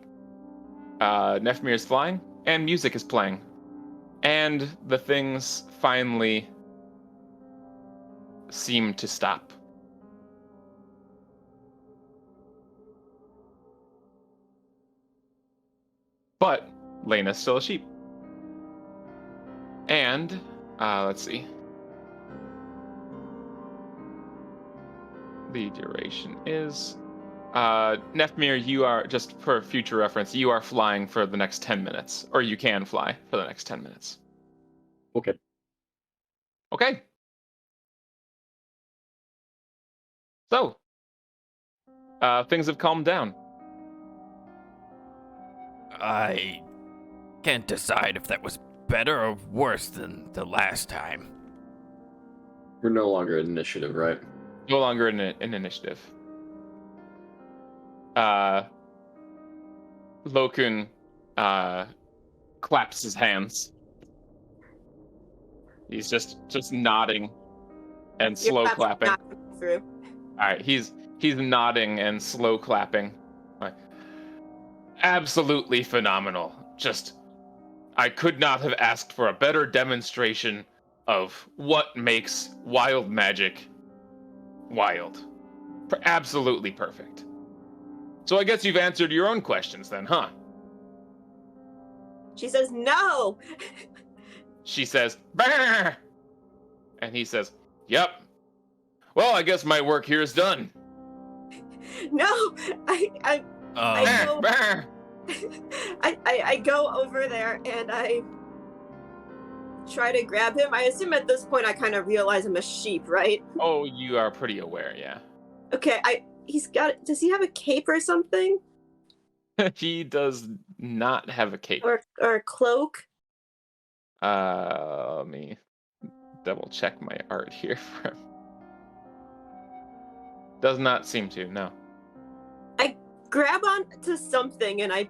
Nefmir is flying, and music is playing. And the things finally seem to stop. But Lena's still a sheep. And, let's see. The duration is... Nefmir, you are, just for future reference, you are flying for the next 10 minutes. Or you can fly for the next 10 minutes. Okay. Okay. So, things have calmed down. I can't decide if that was better or worse than the last time. We're no longer in initiative, right? No longer in initiative. Lokun claps his hands. He's just nodding and slow Your clap's clapping. not coming through. All right, he's nodding and slow clapping. Like, absolutely phenomenal. Just, I could not have asked for a better demonstration of what makes wild magic wild. Absolutely perfect. So I guess you've answered your own questions then, huh? She says no. She says, "Brr!" And he says, "Yep. Well, I guess my work here is done." No, I know. Brr! I go over there and I try to grab him. I assume at this point I kind of realize I'm a sheep, right? Oh, you are pretty aware, yeah. Okay, does he have a cape or something? He does not have a cape. Or a cloak? Let me double check my art here for him. Does not seem to, no. I grab on to something and I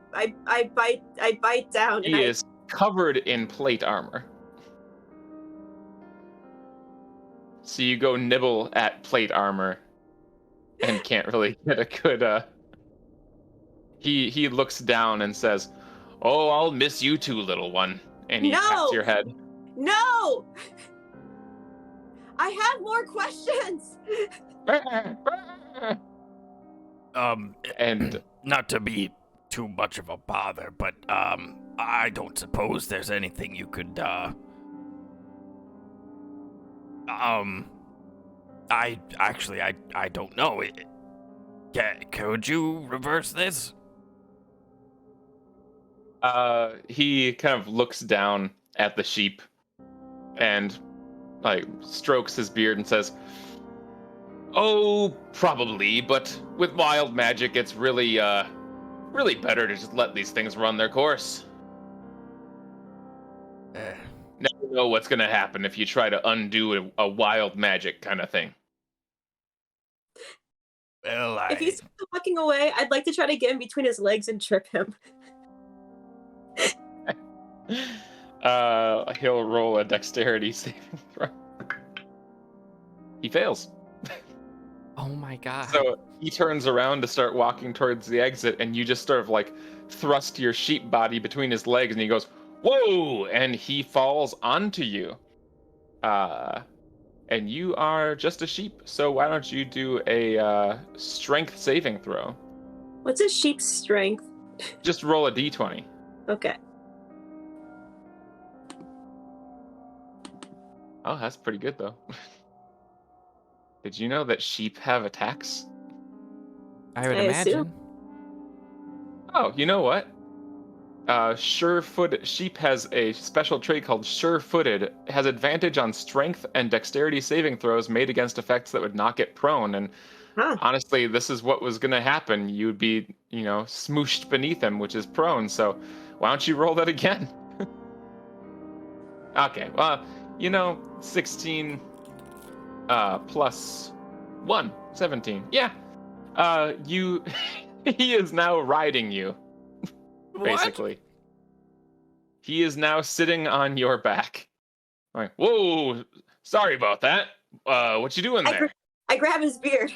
bite down and He is covered in plate armor. So you go nibble at plate armor and can't really get a good He looks down and says, "Oh, I'll miss you too, little one." And he pats your head. No! I have more questions! And Not to be too much of a bother, but, I don't suppose there's anything you could, I don't know. Could you reverse this? he kind of looks down at the sheep and like strokes his beard and says, "Oh, probably, but with wild magic it's really better to just let these things run their course. Never know what's gonna happen if you try to undo a wild magic kind of thing." Well, If he's walking away, I'd like to try to get in between his legs and trip him. He'll roll a dexterity saving throw. He fails. Oh my god. So he turns around to start walking towards the exit, and you just sort of like thrust your sheep body between his legs, and he goes, "Whoa!" And he falls onto you. And you are just a sheep, so why don't you do a strength saving throw? What's a sheep's strength? Just roll a d20. Okay. Oh, that's pretty good, though. Did you know that sheep have attacks? I would I imagine. assume. Oh, you know what? Sure-footed sheep has a special trait called sure-footed. It has advantage on strength and dexterity saving throws made against effects that would knock it prone. And honestly, this is what was going to happen. You would be, smooshed beneath him, which is prone. So why don't you roll that again? Okay, well, 16 plus 1, 17. Yeah. He is now riding you. Basically. What? He is now sitting on your back. Like, whoa, sorry about that. What you doing there? I grab his beard.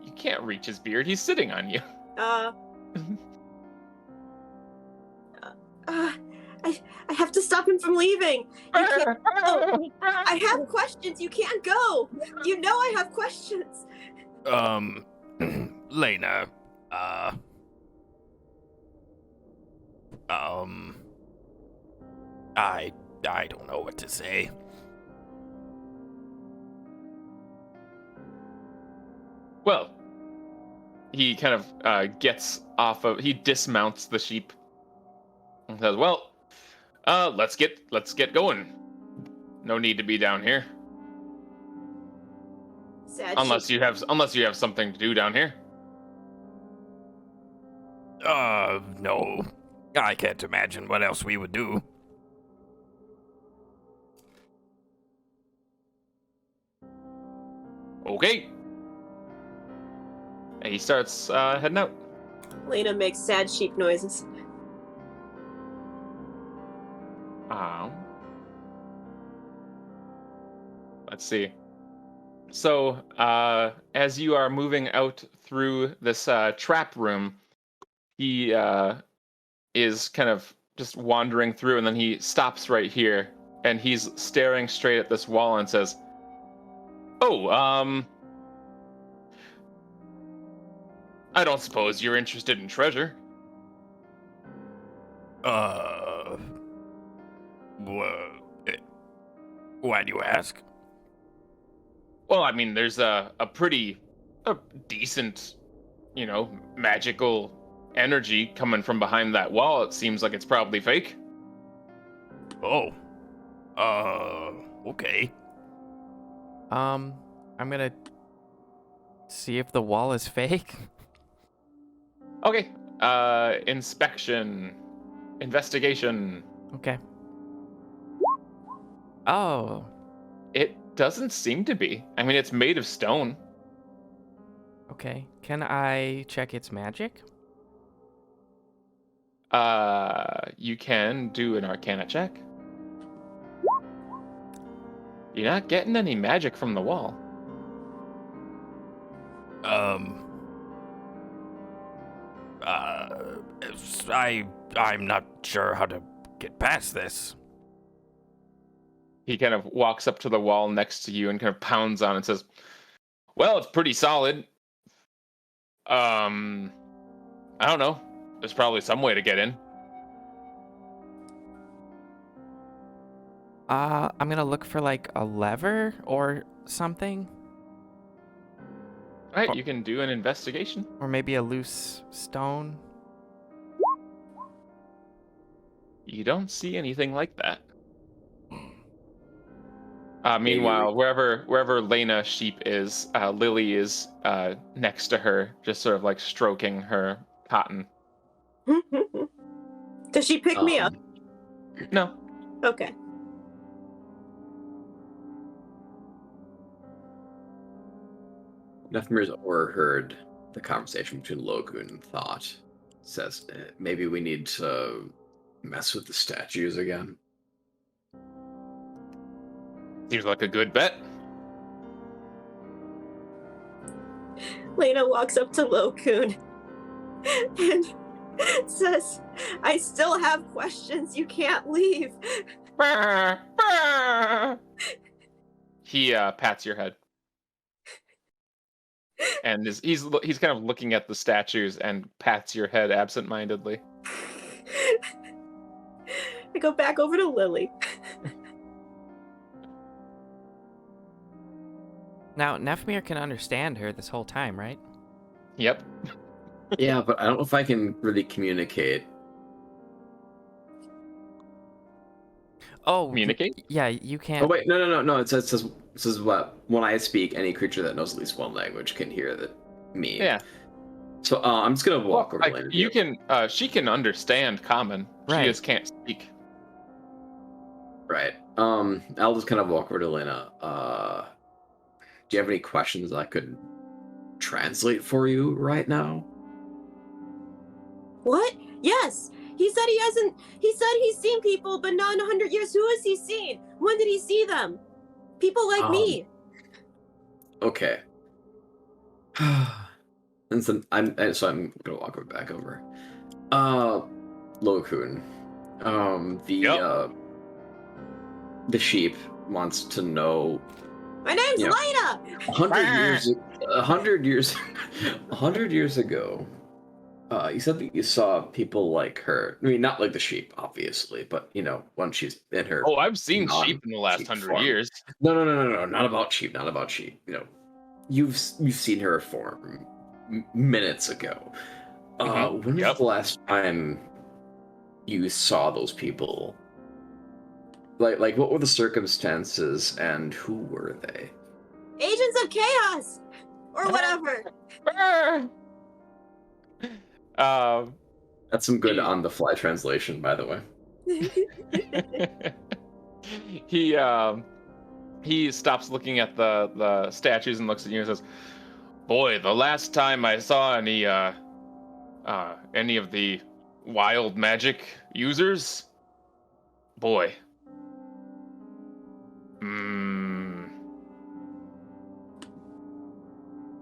You can't reach his beard. He's sitting on you. I have to stop him from leaving. You can't go. I have questions. You can't go. You know I have questions. Lena, I don't know what to say. Well, he kind of he dismounts the sheep and says, "Well, let's get going. No need to be down here Sad unless sheep. you have something to do down here." No. I can't imagine what else we would do. Okay. And he starts heading out. Lena makes sad sheep noises. Let's see. So, as you are moving out through this trap room, he is kind of just wandering through, and then he stops right here, and he's staring straight at this wall and says, "Oh, I don't suppose you're interested in treasure." Why do you ask? Well, I mean, there's a decent, magical energy coming from behind that wall. It seems like it's probably fake. Oh. Okay. I'm gonna see if the wall is fake. Okay. Investigation. Okay. Oh, It doesn't seem to be. I mean, it's made of stone. okay. Can I check its magic? You can do an Arcana check. You're not getting any magic from the wall. I'm not sure how to get past this. He kind of walks up to the wall next to you and kind of pounds on it and says, "Well, it's pretty solid. I don't know. There's probably some way to get in." I'm gonna look for like a lever or something, All right, you can do an investigation. or maybe a loose stone. You don't see anything like that. Meanwhile, wherever Lena sheep is, Lily is next to her, just sort of like stroking her cotton. Does she pick me up? No. Okay. Nefmir's overheard the conversation between Lokun and Thought. Says maybe we need to mess with the statues again. Seems like a good bet. Lena walks up to Lokun and says, "I still have questions. You can't leave." He pats your head, and he's kind of looking at the statues and pats your head absentmindedly. I go back over to Lily. Now, Nefmir can understand her this whole time, right? Yep. Yeah, but I don't know if I can really communicate. Oh, Communicate? yeah, you can't. Oh wait, no. It says what? When I speak, any creature that knows at least one language can hear me. Yeah. So I'm just gonna walk over to Like, Lena. you can. She can understand common. Right. She just can't speak. Right. I'll just kind of walk over to Lena. Do you have any questions I could translate for you right now? What? Yes. He said he hasn't. He said he's seen people, but not in 100 years. Who has he seen? When did he see them? People like me. Okay. And so I'm gonna walk back over. Lokun, The sheep wants to know. My name's Yeah. Lena. 100 years ago, you said that you saw people like her. I mean, not like the sheep, obviously, but when she's in her. Oh, I've seen sheep in the last non-sheep 100 form. years. No, not about sheep, not about sheep. You've seen her form minutes ago. When was the last time you saw those people? Like, what were the circumstances, and who were they? Agents of Chaos, or whatever. That's some good on-the-fly translation, by the way. He stops looking at the statues and looks at you and says, "Boy, the last time I saw any of the wild magic users, boy.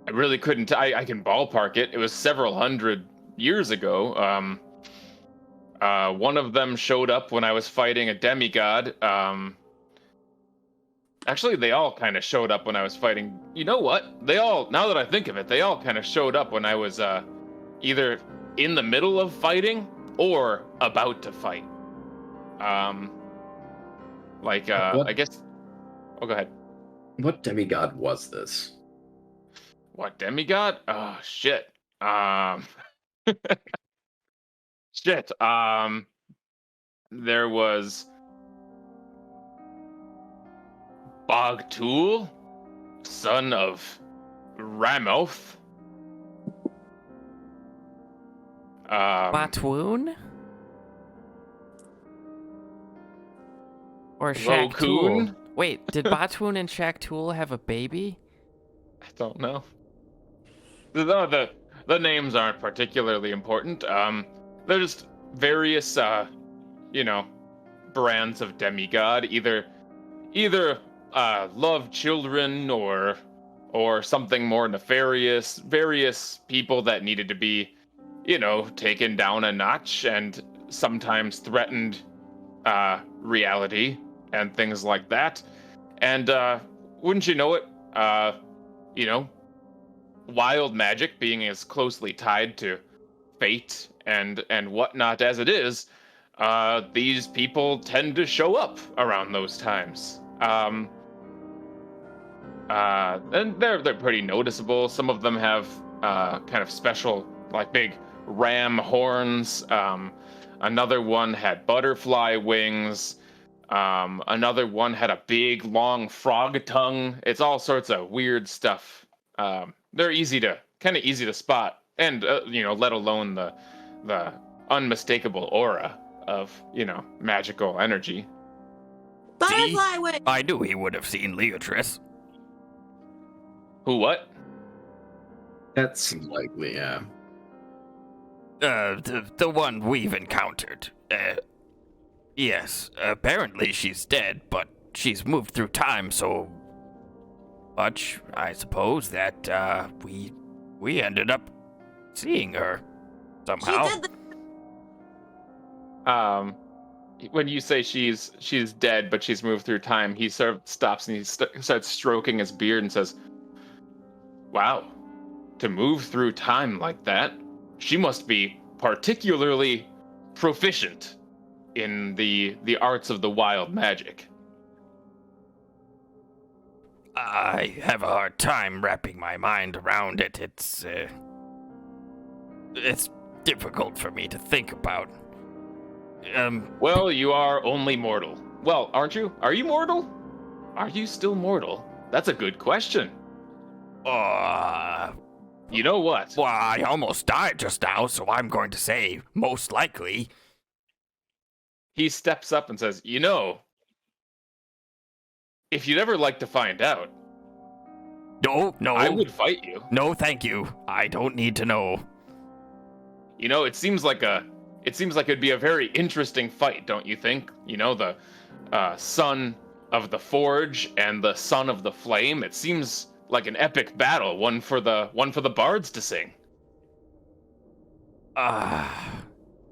I really couldn't. I can ballpark it. It was several hundred years ago. One of them showed up when I was fighting a demigod. Actually, they all kind of showed up when I was fighting. You know what? Now that I think of it, they all kind of showed up when I was either in the middle of fighting or about to fight. I guess. Oh, go ahead. What demigod was this? What demigod? Oh, shit. Shit. There was Bogtul, son of Ramoth. Batwoon? Or Lo Shaq Kun? Tool? Wait, did Batwoon and Shaq Tool have a baby? I don't know. The names aren't particularly important. They're just various, brands of demigod. Either love children or something more nefarious. Various people that needed to be, taken down a notch and sometimes threatened reality and things like that. And wouldn't you know it, wild magic being as closely tied to fate and whatnot as it is, these people tend to show up around those times. And they're pretty noticeable. Some of them have kind of special, like, big ram horns. Another one had butterfly wings. Another one had a big, long frog tongue. It's all sorts of weird stuff. They're kind of easy to spot, and let alone the unmistakable aura of magical energy. Butterfly wing. I knew he would have seen Leotrice. Who? What? That seems likely, yeah. The one we've encountered. Yes, apparently she's dead, but she's moved through time so much, I suppose, that we ended up seeing her somehow. She did When you say she's dead, but she's moved through time, he sort of stops and he starts stroking his beard and says, "Wow, to move through time like that, she must be particularly proficient in the arts of the wild magic." I have a hard time wrapping my mind around it. It's difficult for me to think about. Well, you are only mortal. Well, aren't you? Are you mortal? Are you still mortal? That's a good question. You know what? Well, I almost died just now, so I'm going to say most likely. He steps up and says, if you'd ever like to find out, No. I would fight you. No, thank you. I don't need to know. It seems like it'd be a very interesting fight, don't you think? The son of the Forge and the son of the Flame. It seems like an epic battle, one for the bards to sing. I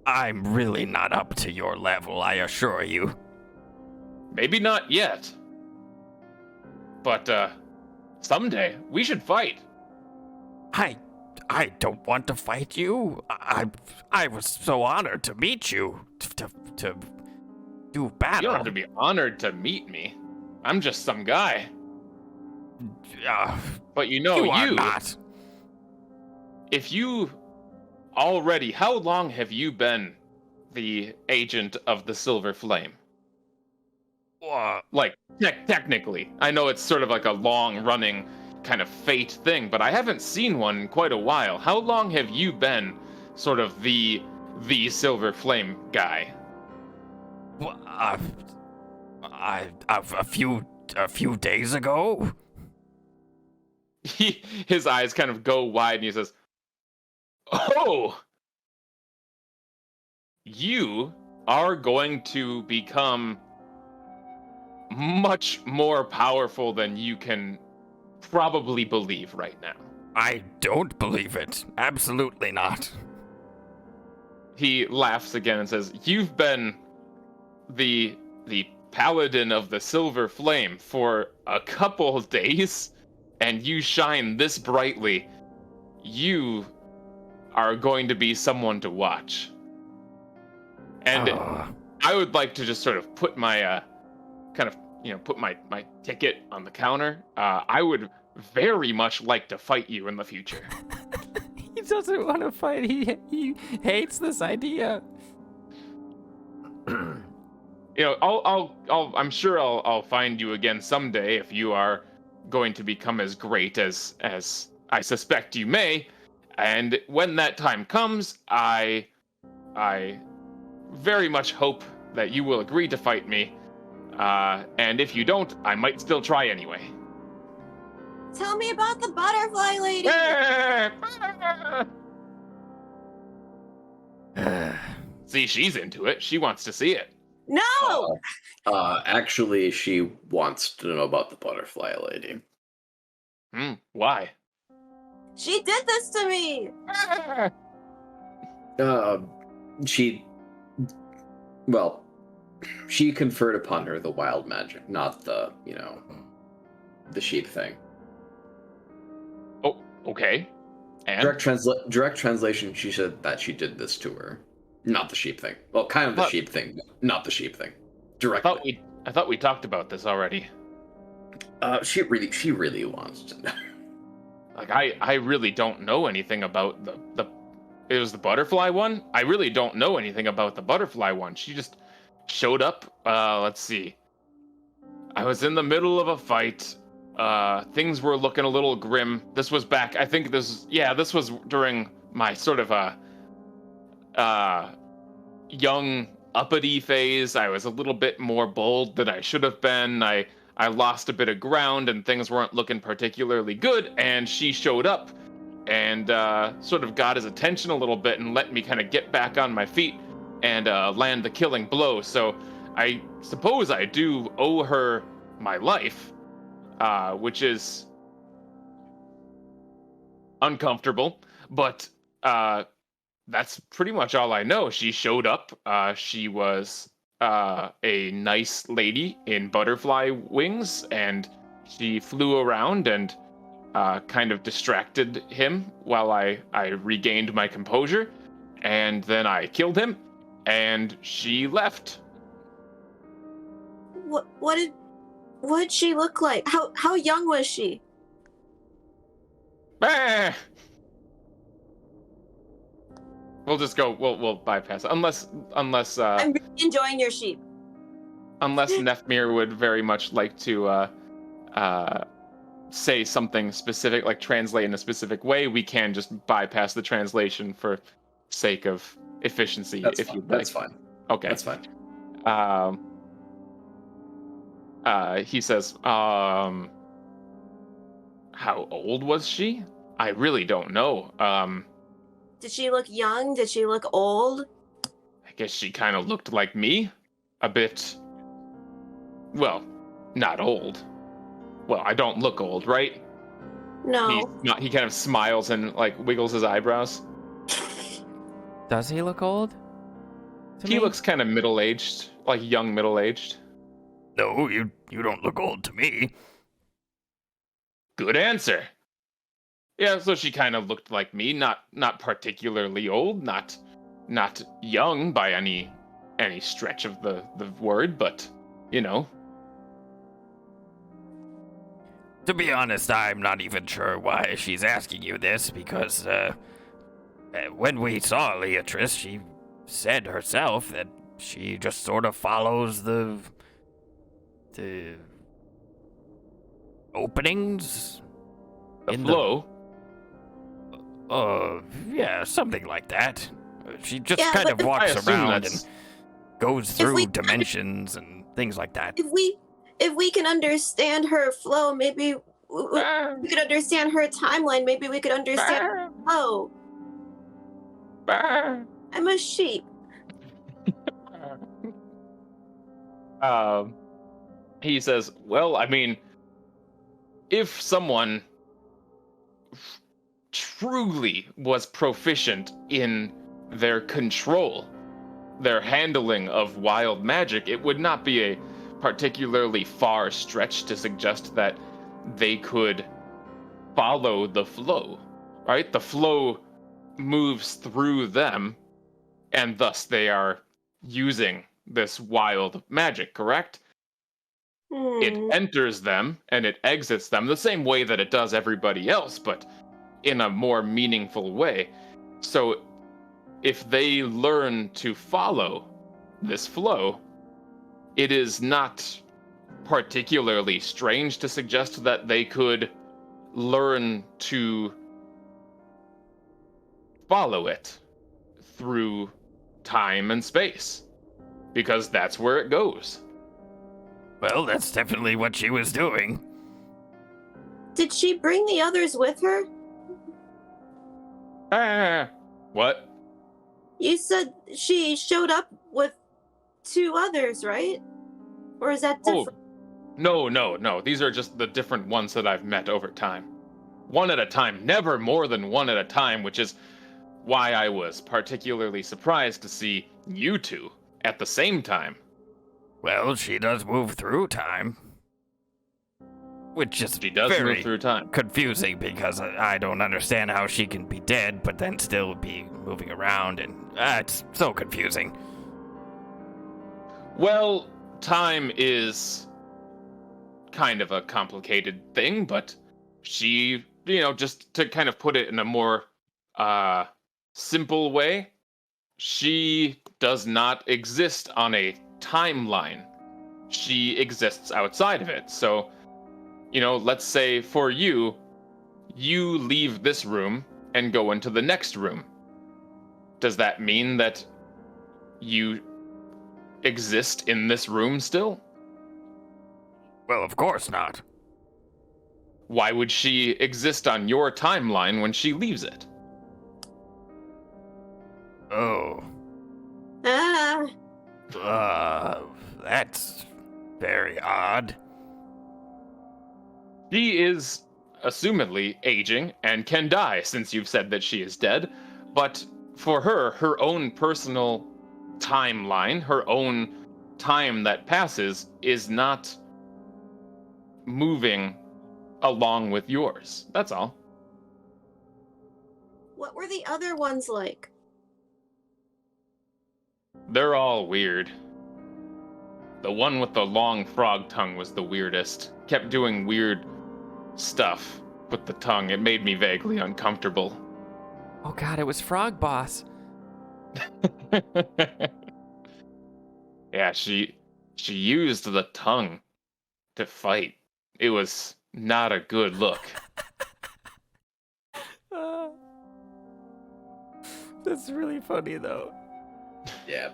I'm really not up to your level, I assure you. Maybe not yet. But, someday, we should fight. I don't want to fight you. I was so honored to meet you. To do battle. You don't have to be honored to meet me. I'm just some guy. But you are not. If you already, how long have you been the agent of the Silver Flame? Like, technically. I know it's sort of like a long-running kind of fate thing, but I haven't seen one in quite a while. How long have you been sort of the Silver Flame guy? Well, a few days ago. His eyes kind of go wide and he says, "Oh, you are going to become much more powerful than you can probably believe right now." I don't believe it. Absolutely not. He laughs again and says, "You've been the paladin of the Silver Flame for a couple of days, and you shine this brightly. You are going to be someone to watch." And I would like to just sort of put my put my ticket on the counter. I would very much like to fight you in the future. He doesn't want to fight. He hates this idea. I'm sure I'll find you again someday if you are going to become as great as I suspect you may. And when that time comes, I very much hope that you will agree to fight me. And if you don't, I might still try anyway. Tell me about the butterfly lady. See, she's into it. She wants to see it. No. Actually, she wants to know about the butterfly lady. Why? She did this to me. She conferred upon her the wild magic, not the sheep thing. Oh, okay. And Direct translation, she said that she did this to her. Not the sheep thing. Well, kind of the sheep thing, but not the sheep thing. Directly. I thought we talked about this already. She really wants to know. Like, I really don't know anything about it was the butterfly one? I really don't know anything about the butterfly one. She just showed up. Let's see. I was in the middle of a fight. Things were looking a little grim. This was back, I think this was during my sort of young uppity phase. I was a little bit more bold than I should have been. I lost a bit of ground and things weren't looking particularly good, and she showed up and sort of got his attention a little bit and let me kind of get back on my feet and land the killing blow. So I suppose I do owe her my life, which is uncomfortable, but that's pretty much all I know. She showed up. She was a nice lady in butterfly wings, and she flew around and kind of distracted him while I regained my composure, and then I killed him, and she left. What did she look like? How young was she? We'll just go. We'll bypass it. Unless. I'm really enjoying your sheep. Unless Nefmir would very much like to say something specific, like translate in a specific way, we can just bypass the translation for sake of efficiency. That's fine. Okay. That's fine. He says, how old was she? I really don't know. Did she look young? Did she look old? I guess she kind of looked like me. A bit. Well, not old. Well, I don't look old, right? No. He kind of smiles and like wiggles his eyebrows. Does he look old? to He me? looks kind of middle-aged, like young middle-aged. No, you don't look old to me. Good answer. Yeah, so she kind of looked like me, not particularly old, not young by any stretch of the word, but you know. To be honest, I'm not even sure why she's asking you this, because when we saw Leatrice, she said herself that she just sort of follows the openings The in flow. yeah, something like that. She just Yeah, kind but of if- I walks assume around that's and goes If through we- dimensions and things like that. If we can understand her flow, maybe we could understand her timeline. Maybe we could understand her flow. I'm a sheep. He says, well, I mean, if someone truly was proficient in their control, their handling of wild magic, it would not be a particularly far stretch to suggest that they could follow the flow, right? The flow moves through them, and thus they are using this wild magic, correct? It enters them and it exits them the same way that it does everybody else, but in a more meaningful way. So if they learn to follow this flow, it is not particularly strange to suggest that they could learn to follow it through time and space, because that's where it goes. Well, that's definitely what she was doing. Did she bring the others with her? What? You said she showed up with 2 others, right? Or is that different? No. These are just the different ones that I've met over time. One at a time, never more than one at a time, which is why I was particularly surprised to see you two at the same time. Well, she does move through time. Which is She does very move through time. confusing, because I don't understand how she can be dead but then still be moving around, and it's so confusing. Well, time is kind of a complicated thing, but she, just to kind of put it in a more simple way, she does not exist on a timeline. She exists outside of it. So, let's say for you leave this room and go into the next room. Does that mean that you exist in this room still? Well, of course not. Why would she exist on your timeline when she leaves it? Oh. That's very odd. She is assumedly aging and can die, since you've said that she is dead. But for her, her own personal timeline, her own time that passes, is not moving along with yours. That's all. What were the other ones like? They're all weird. The one with the long frog tongue was the weirdest. Kept doing weird stuff with the tongue. It made me vaguely uncomfortable. Oh god, it was Frog Boss. Yeah, she used the tongue to fight. It was not a good look. That's really funny though. Yeah.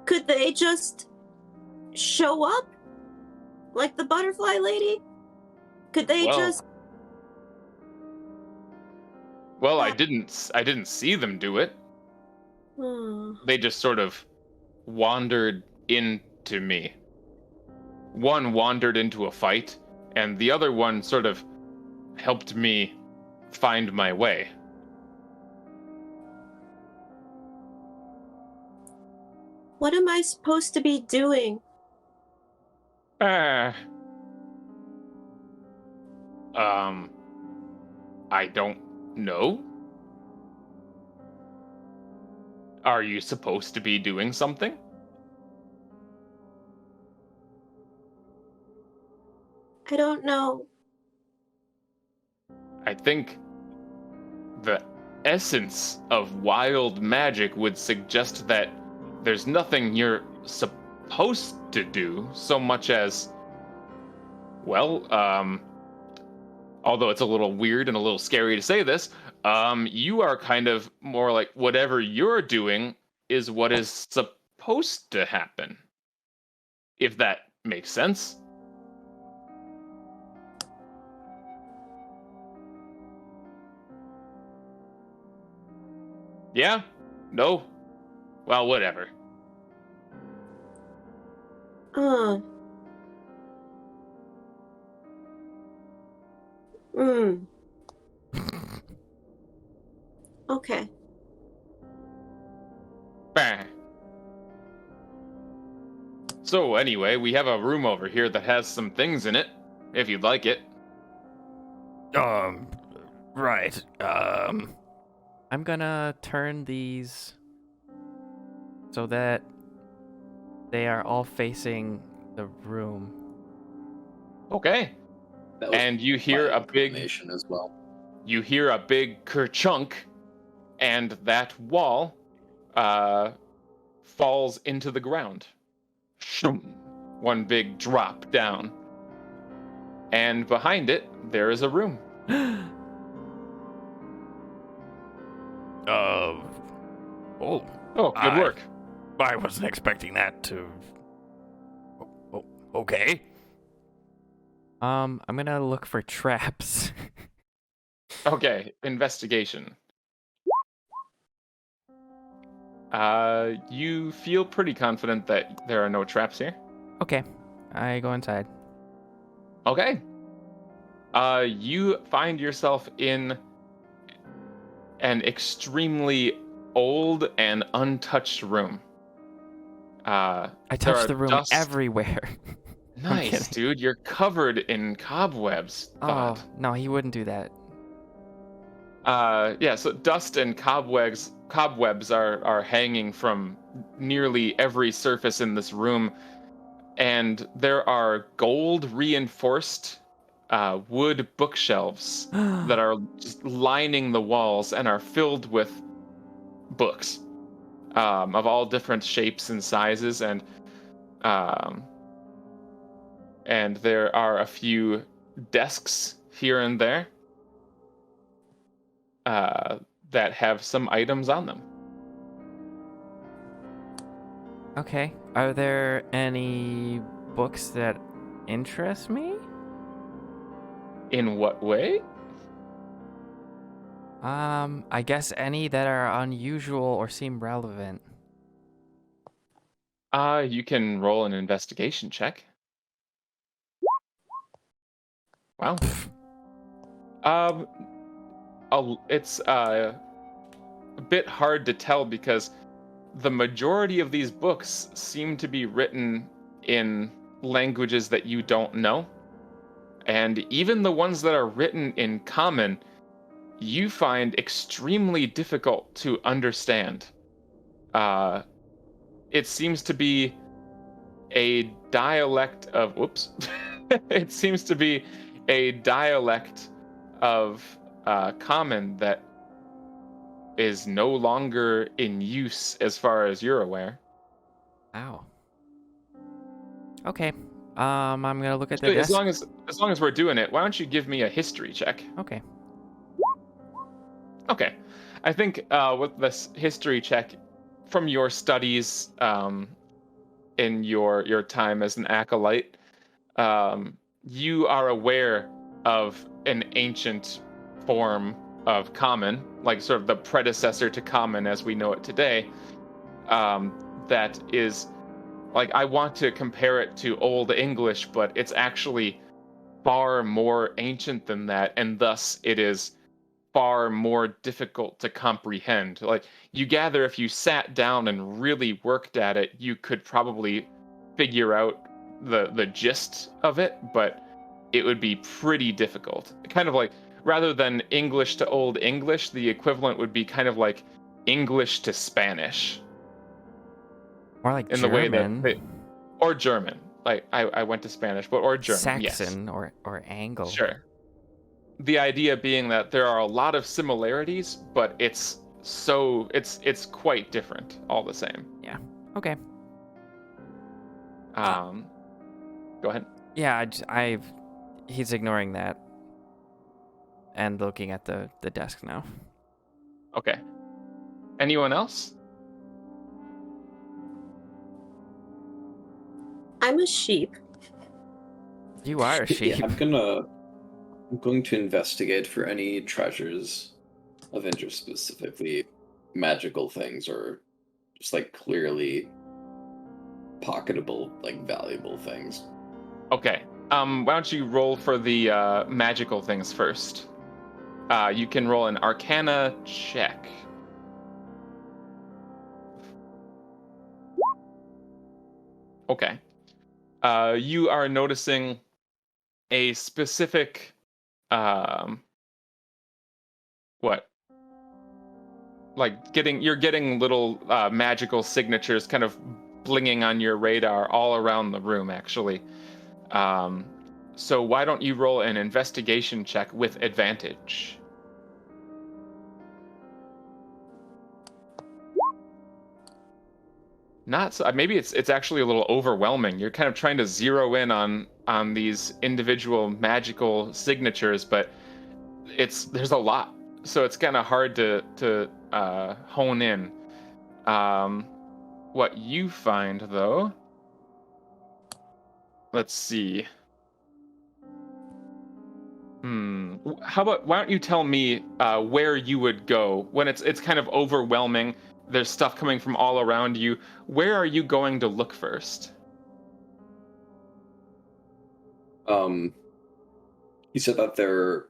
Could they just show up? Like the butterfly lady? Could they just... Well, I didn't see them do it. They just sort of wandered into me. One wandered into a fight, and the other one sort of helped me find my way. What am I supposed to be doing? Uh, I don't know. Are you supposed to be doing something? I don't know. I think the essence of wild magic would suggest that there's nothing you're supposed to do so much as, well, although it's a little weird and a little scary to say this, you are kind of more like whatever you're doing is what is supposed to happen. If that makes sense. Yeah? No? Well, whatever. Uh. Hmm. Okay. Bah. So anyway, we have a room over here that has some things in it, if you'd like it. Right. I'm gonna turn these so that they are all facing the room. Okay. That was And you hear my a big inclination as well. you hear a big kerchunk, and that wall falls into the ground. Shoom. One big drop down. And behind it, there is a room. Oh, Oh, good work. I wasn't expecting that to. Okay. I'm gonna look for traps. Okay, investigation. You feel pretty confident that there are no traps here. Okay, I go inside. Okay. You find yourself in an extremely old and untouched room. I there touch are the room dust- everywhere. Nice, kidding. dude. You're covered in cobwebs. Oh, Thought. no, he wouldn't do that. Yeah, so dust and cobwebs are hanging from nearly every surface in this room, and there are gold reinforced wood bookshelves that are just lining the walls and are filled with books of all different shapes and sizes, and there are a few desks here and there that have some items on them. Okay, are there any books that interest me? In what way? I guess any that are unusual or seem relevant. You can roll an investigation check. Wow. It's a bit hard to tell because the majority of these books seem to be written in languages that you don't know. And even the ones that are written in common, you find extremely difficult to understand. It seems to be a dialect of it seems to be a dialect of common that is no longer in use as far as you're aware. Ow. Okay. I'm gonna look at the So desk. as long as we're doing it, why don't you give me a history check? Okay. Okay. I think with this history check, from your studies in your time as an acolyte, you are aware of an ancient form of common, like sort of the predecessor to common as we know it today, that is, like, I want to compare it to Old English, but it's actually far more ancient than that, and thus it is far more difficult to comprehend. Like, you gather if you sat down and really worked at it, you could probably figure out the gist of it, but it would be pretty difficult. Kind of like, rather than English to Old English, the equivalent would be kind of like English to Spanish. More like In German. the way that or German. Like, I went to Spanish, but or German. Saxon or Angle. Yes. Sure. The idea being that there are a lot of similarities, but it's quite different all the same. Yeah. Okay. Go ahead. Yeah, he's ignoring that and looking at the desk now. Okay. Anyone else? I'm a sheep. You are a sheep. Yeah, I'm going to investigate for any treasures of interest, specifically magical things or just like clearly pocketable, like valuable things. Okay. Why don't you roll for the magical things first? You can roll an Arcana check. Okay. You are noticing a specific what? Like you're getting little magical signatures kind of blinging on your radar all around the room, actually. So why don't you roll an investigation check with advantage? Not so, maybe it's actually a little overwhelming. You're kind of trying to zero in on these individual magical signatures, but there's a lot, so it's kind of hard to hone in. What you find, though, let's see. How about, why don't you tell me where you would go when it's kind of overwhelming? There's stuff coming from all around you. Where are you going to look first? He said that there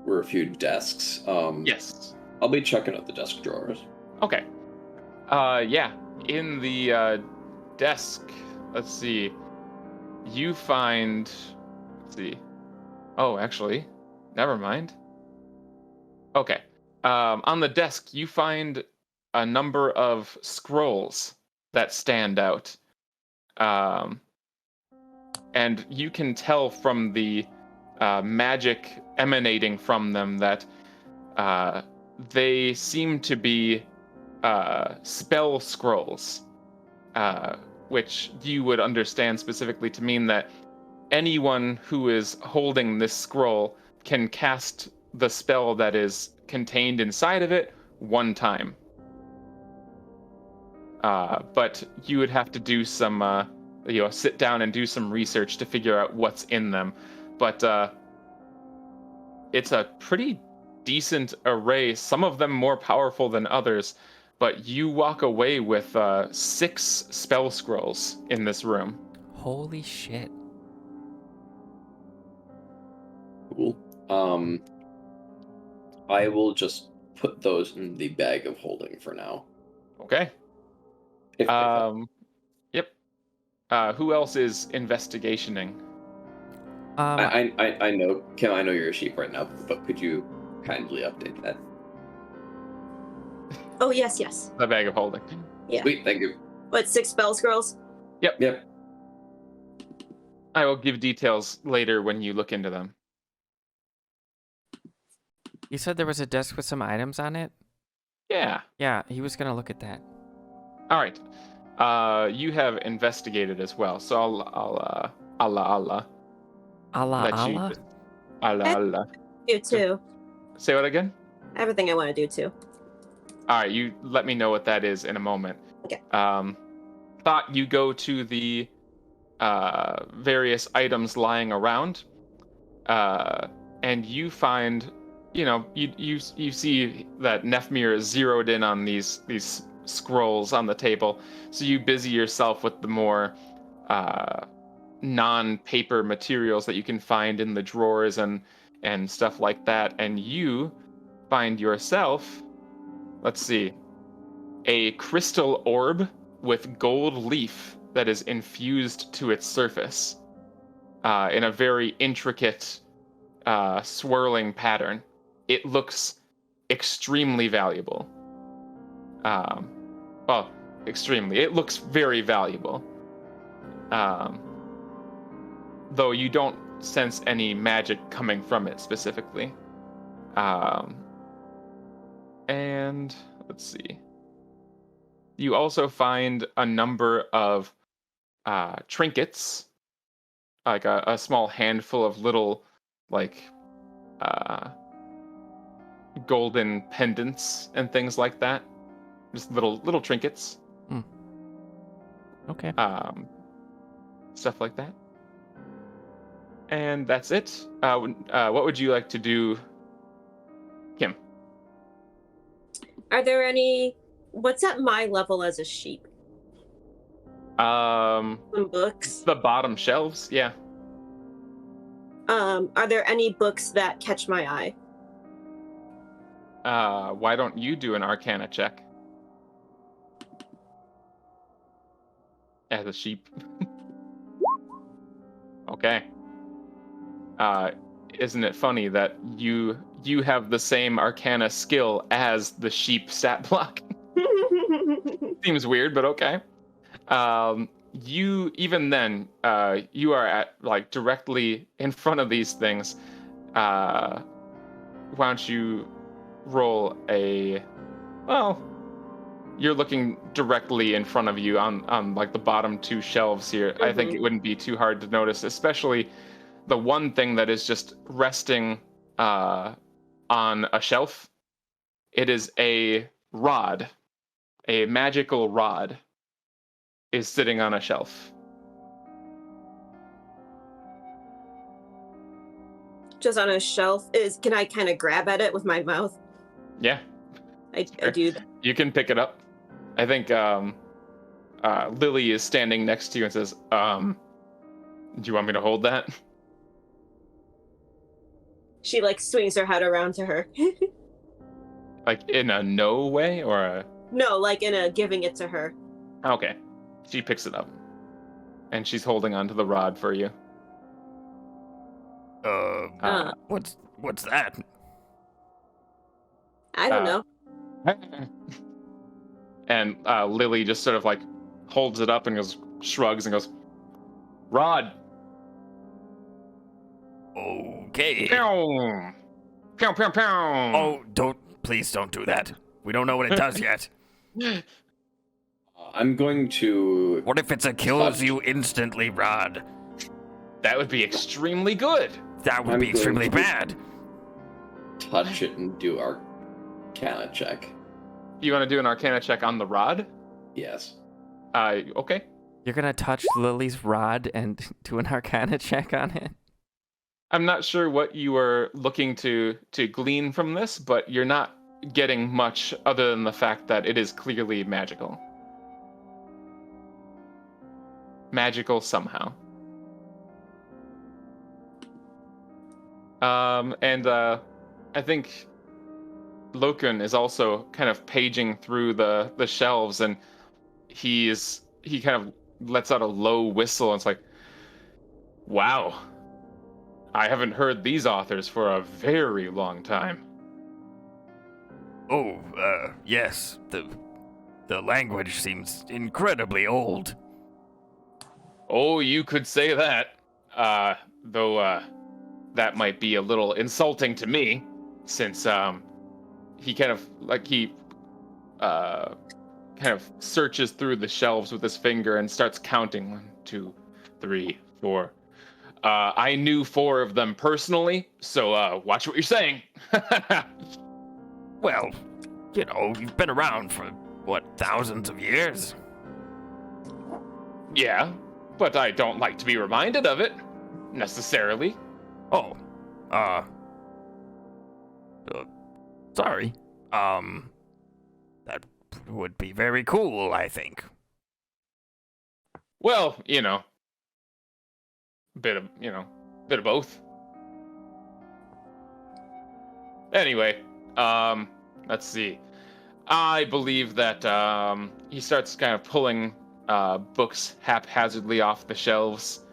were a few desks. Yes. I'll be checking out the desk drawers. Okay. Yeah. In the desk, let's see. You find. Let's see. Oh, actually, never mind. Okay. On the desk, you find a number of scrolls that stand out. And you can tell from the magic emanating from them that they seem to be spell scrolls, which you would understand specifically to mean that anyone who is holding this scroll can cast the spell that is contained inside of it one time. But you would have to do some, sit down and do some research to figure out what's in them. But it's a pretty decent array, some of them more powerful than others. But you walk away with 6 spell scrolls in this room. Holy shit. Cool. I will just put those in the bag of holding for now. Okay. If Yep. Who else is investigationing? I know, Kim, I know you're a sheep right now, but could you kindly update that? Oh, yes. The bag of holding. Yeah. Sweet, thank you. What, 6 spell scrolls? Yep. I will give details later when you look into them. You said there was a desk with some items on it? Yeah. Yeah, he was gonna look at that. All right. You have investigated as well, so I'll Allah let Allah? you. Allah. You too. Say what again? Everything I want to do too. All right, you let me know what that is in a moment. Okay. Thought you go to the various items lying around, and you find, you see that Nefmir is zeroed in on these scrolls on the table. So you busy yourself with the more non-paper materials that you can find in the drawers and and stuff like that, and you find yourself, let's see, a crystal orb with gold leaf that is infused to its surface in a very intricate, swirling pattern. It looks extremely valuable. Well, extremely. It looks very valuable. Though you don't sense any magic coming from it specifically. And let's see. You also find a number of trinkets, like a small handful of little, like, golden pendants and things like that. Just little trinkets. Okay. Stuff like that. And that's it. What would you like to do, Kim? Are there any? What's at my level as a sheep? Some books. The bottom shelves, yeah. Are there any books that catch my eye? Why don't you do an Arcana check? As a sheep. Okay. Isn't it funny that you have the same Arcana skill as the sheep stat block? Seems weird, but okay. You even then, you are at like directly in front of these things. Why don't you roll a? Well, you're looking directly in front of you on like the bottom two shelves here. I think it wouldn't be too hard to notice, especially the one thing that is just resting on a shelf. It is a rod. A magical rod is sitting on a shelf. Just on a shelf. Can I kind of grab at it with my mouth? Yeah. I do that. You can pick it up. I think Lily is standing next to you and says, do you want me to hold that? She like swings her head around to her. Like in a no way or a... No, like in a giving it to her. Okay. She picks it up. And she's holding onto the rod for you. What's that? I don't know. And Lily just sort of like holds it up and shrugs and goes, Rod. Okay. Pew! Pew, pew, pew! Oh, please don't do that. We don't know what it does yet. I'm going to. What if it's a kills you instantly rod? That would be extremely good. That would I'm be extremely going to- bad. Touch it and do Arcana check. You want to do an Arcana check on the rod? Yes. Okay. You're gonna touch Lily's rod and do an Arcana check on it? I'm not sure what you were looking to glean from this, but you're not getting much other than the fact that it is clearly magical. Magical somehow. I think Lokun is also kind of paging through the shelves, and he kind of lets out a low whistle, and it's like, wow, I haven't heard these authors for a very long time. Oh, yes. The language seems incredibly old. Oh, you could say that. Though that might be a little insulting to me, since he kind of searches through the shelves with his finger and starts counting 1, 2, 3, 4. I knew 4 of them personally, so watch what you're saying. Well, you've been around for, thousands of years? Yeah, but I don't like to be reminded of it, necessarily. Oh, sorry. That would be very cool, I think. Well, bit of both. Anyway, let's see. I believe that he starts kind of pulling books haphazardly off the shelves.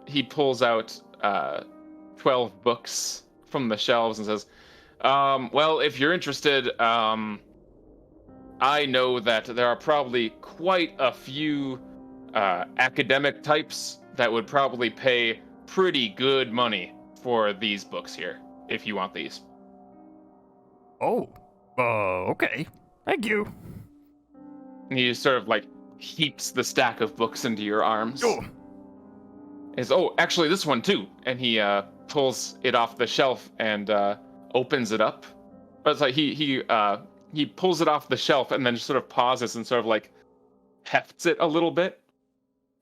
He pulls out 12 books from the shelves and says, well, if you're interested, I know that there are probably quite a few academic types that would probably pay pretty good money for these books here, if you want these. Oh, okay. Thank you. And he sort of like heaps the stack of books into your arms. Oh, Actually, this one too. And he pulls it off the shelf and opens it up. But it's like he pulls it off the shelf and then just sort of pauses and sort of like hefts it a little bit.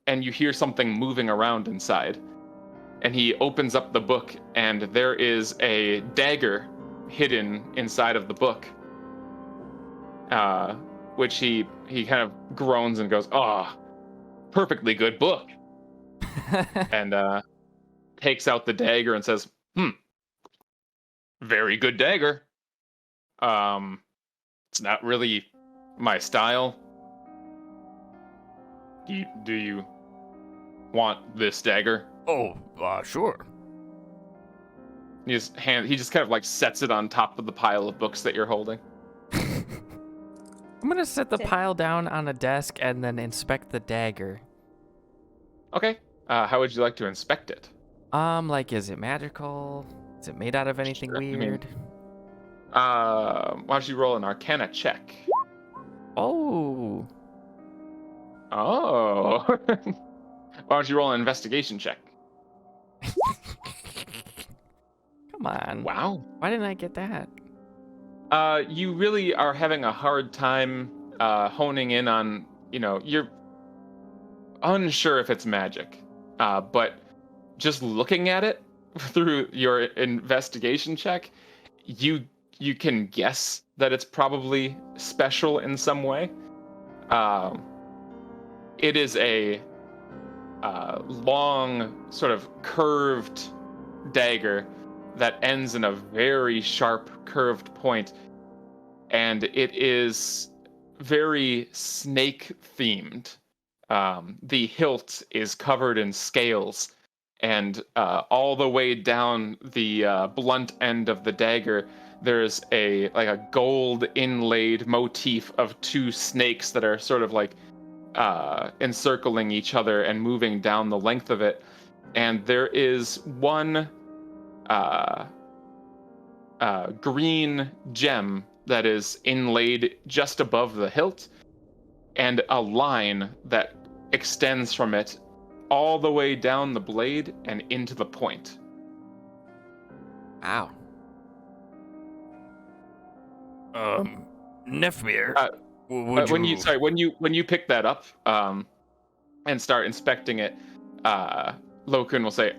And you hear something moving around inside. And he opens up the book, and there is a dagger hidden inside of the book. Which he kind of groans and goes, perfectly good book. And takes out the dagger and says, very good dagger. It's not really my style. Do you want this dagger? oh, sure. He just kind of like sets it on top of the pile of books that you're holding. I'm gonna set the pile down on a desk and then inspect the dagger. Okay. How would you like to inspect it? Like, is it magical? Is it made out of anything Sure, I mean- weird? Why don't you roll an Arcana check? Oh. Oh. Why don't you roll an investigation check? Come on. Wow. Why didn't I get that? You really are having a hard time honing in on, you're unsure if it's magic. But just looking at it through your investigation check, you can guess that it's probably special in some way. It is a long, sort of curved dagger that ends in a very sharp, curved point, and it is very snake-themed. The hilt is covered in scales, and all the way down the blunt end of the dagger, there's a gold inlaid motif of two snakes that are sort of like encircling each other and moving down the length of it. And there is one green gem that is inlaid just above the hilt, and a line that extends from it all the way down the blade and into the point. Ow. Nefmir, would When you... when you pick that up and start inspecting it, Lokun will say,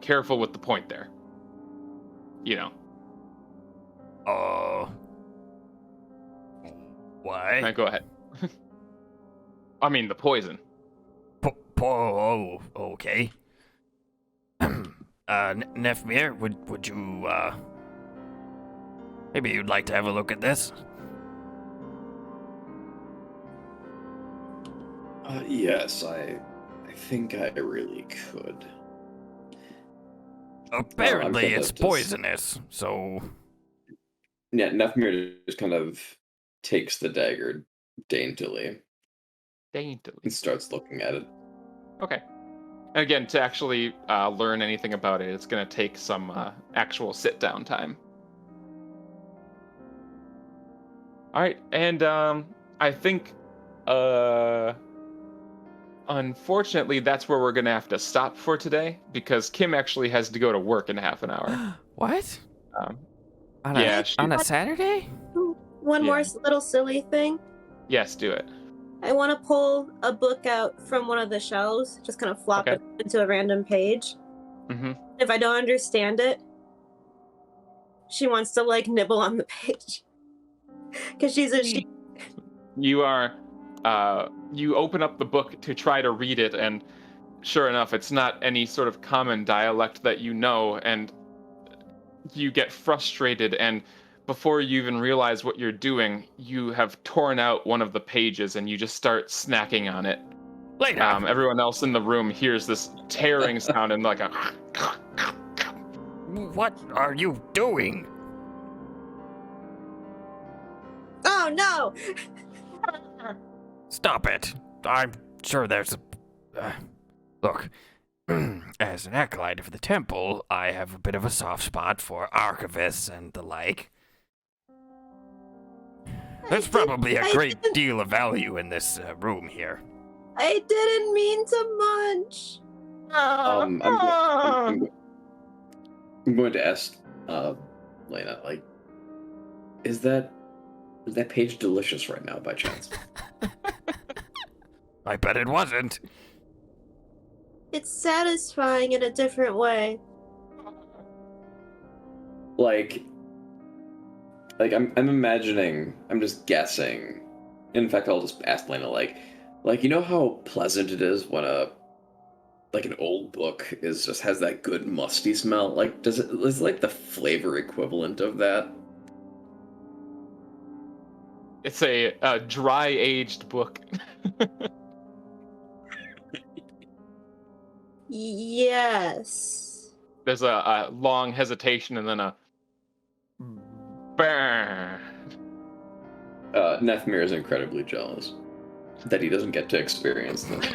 careful with the point there. Why? Go ahead. I mean, the poison. Okay. Nefmir, would you, maybe you'd like to have a look at this? Yes, I think I really could. Apparently gonna it's just- poisonous, so... Yeah, Nefmir just kind of takes the dagger daintily Daintily. and starts looking at it. Okay. And again, to actually learn anything about it, it's going to take some actual sit-down time. All right, and I think, unfortunately, that's where we're going to have to stop for today, because Kim actually has to go to work in half an hour. What? Um, On yeah, on a Saturday? One more Yeah. little silly thing. Yes, do it. I want to pull a book out from one of the shelves, just kind of flop Okay. it into a random page. Mm-hmm. If I don't understand it, she wants to nibble on the page. Because she You are, you open up the book to try to read it, and sure enough, it's not any sort of common dialect that you know, and you get frustrated, and before you even realize what you're doing, you have torn out one of the pages and you just start snacking on it. Later. Everyone else in the room hears this tearing sound and like a. What are you doing? Oh no! Stop it. I'm sure there's a... look, as an acolyte of the temple, I have a bit of a soft spot for archivists and the like. There's probably a great deal of value in this room here. I didn't mean to munch. I'm going to ask Lena, like, is that page delicious right now by chance? I bet it wasn't. It's satisfying in a different way. Like I'm imagining, I'm just guessing. In fact, I'll just ask Lena, like you know how pleasant it is when an old book just has that good musty smell? Like, is like the flavor equivalent of that? It's a dry aged book. Yes. There's a long hesitation and then a burn. Nethmir is incredibly jealous that he doesn't get to experience this.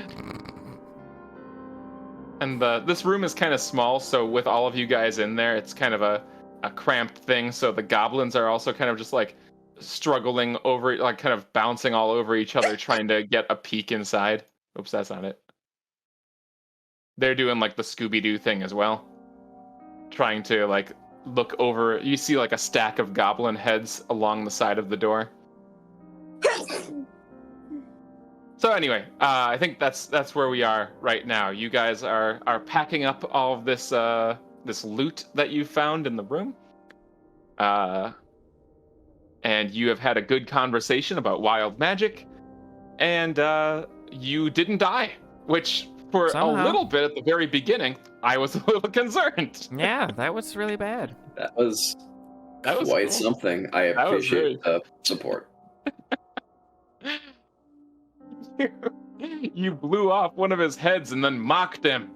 And this room is kind of small, so with all of you guys in there, it's kind of a cramped thing. So the goblins are also kind of just like struggling over, like kind of bouncing all over each other, trying to get a peek inside. Oops, that's not it. They're doing like the Scooby-Doo thing as well. Trying to like look over. You see like a stack of goblin heads along the side of the door. So anyway, I think that's where we are right now. You guys are packing up all of this this loot that you found in the room. And you have had a good conversation about wild magic. And you didn't die, which for Somehow. a little bit at the very beginning, I was a little concerned. Yeah, that was really bad. That was That was quite cool. something. I That was appreciate the support. You blew off one of his heads and then mocked him.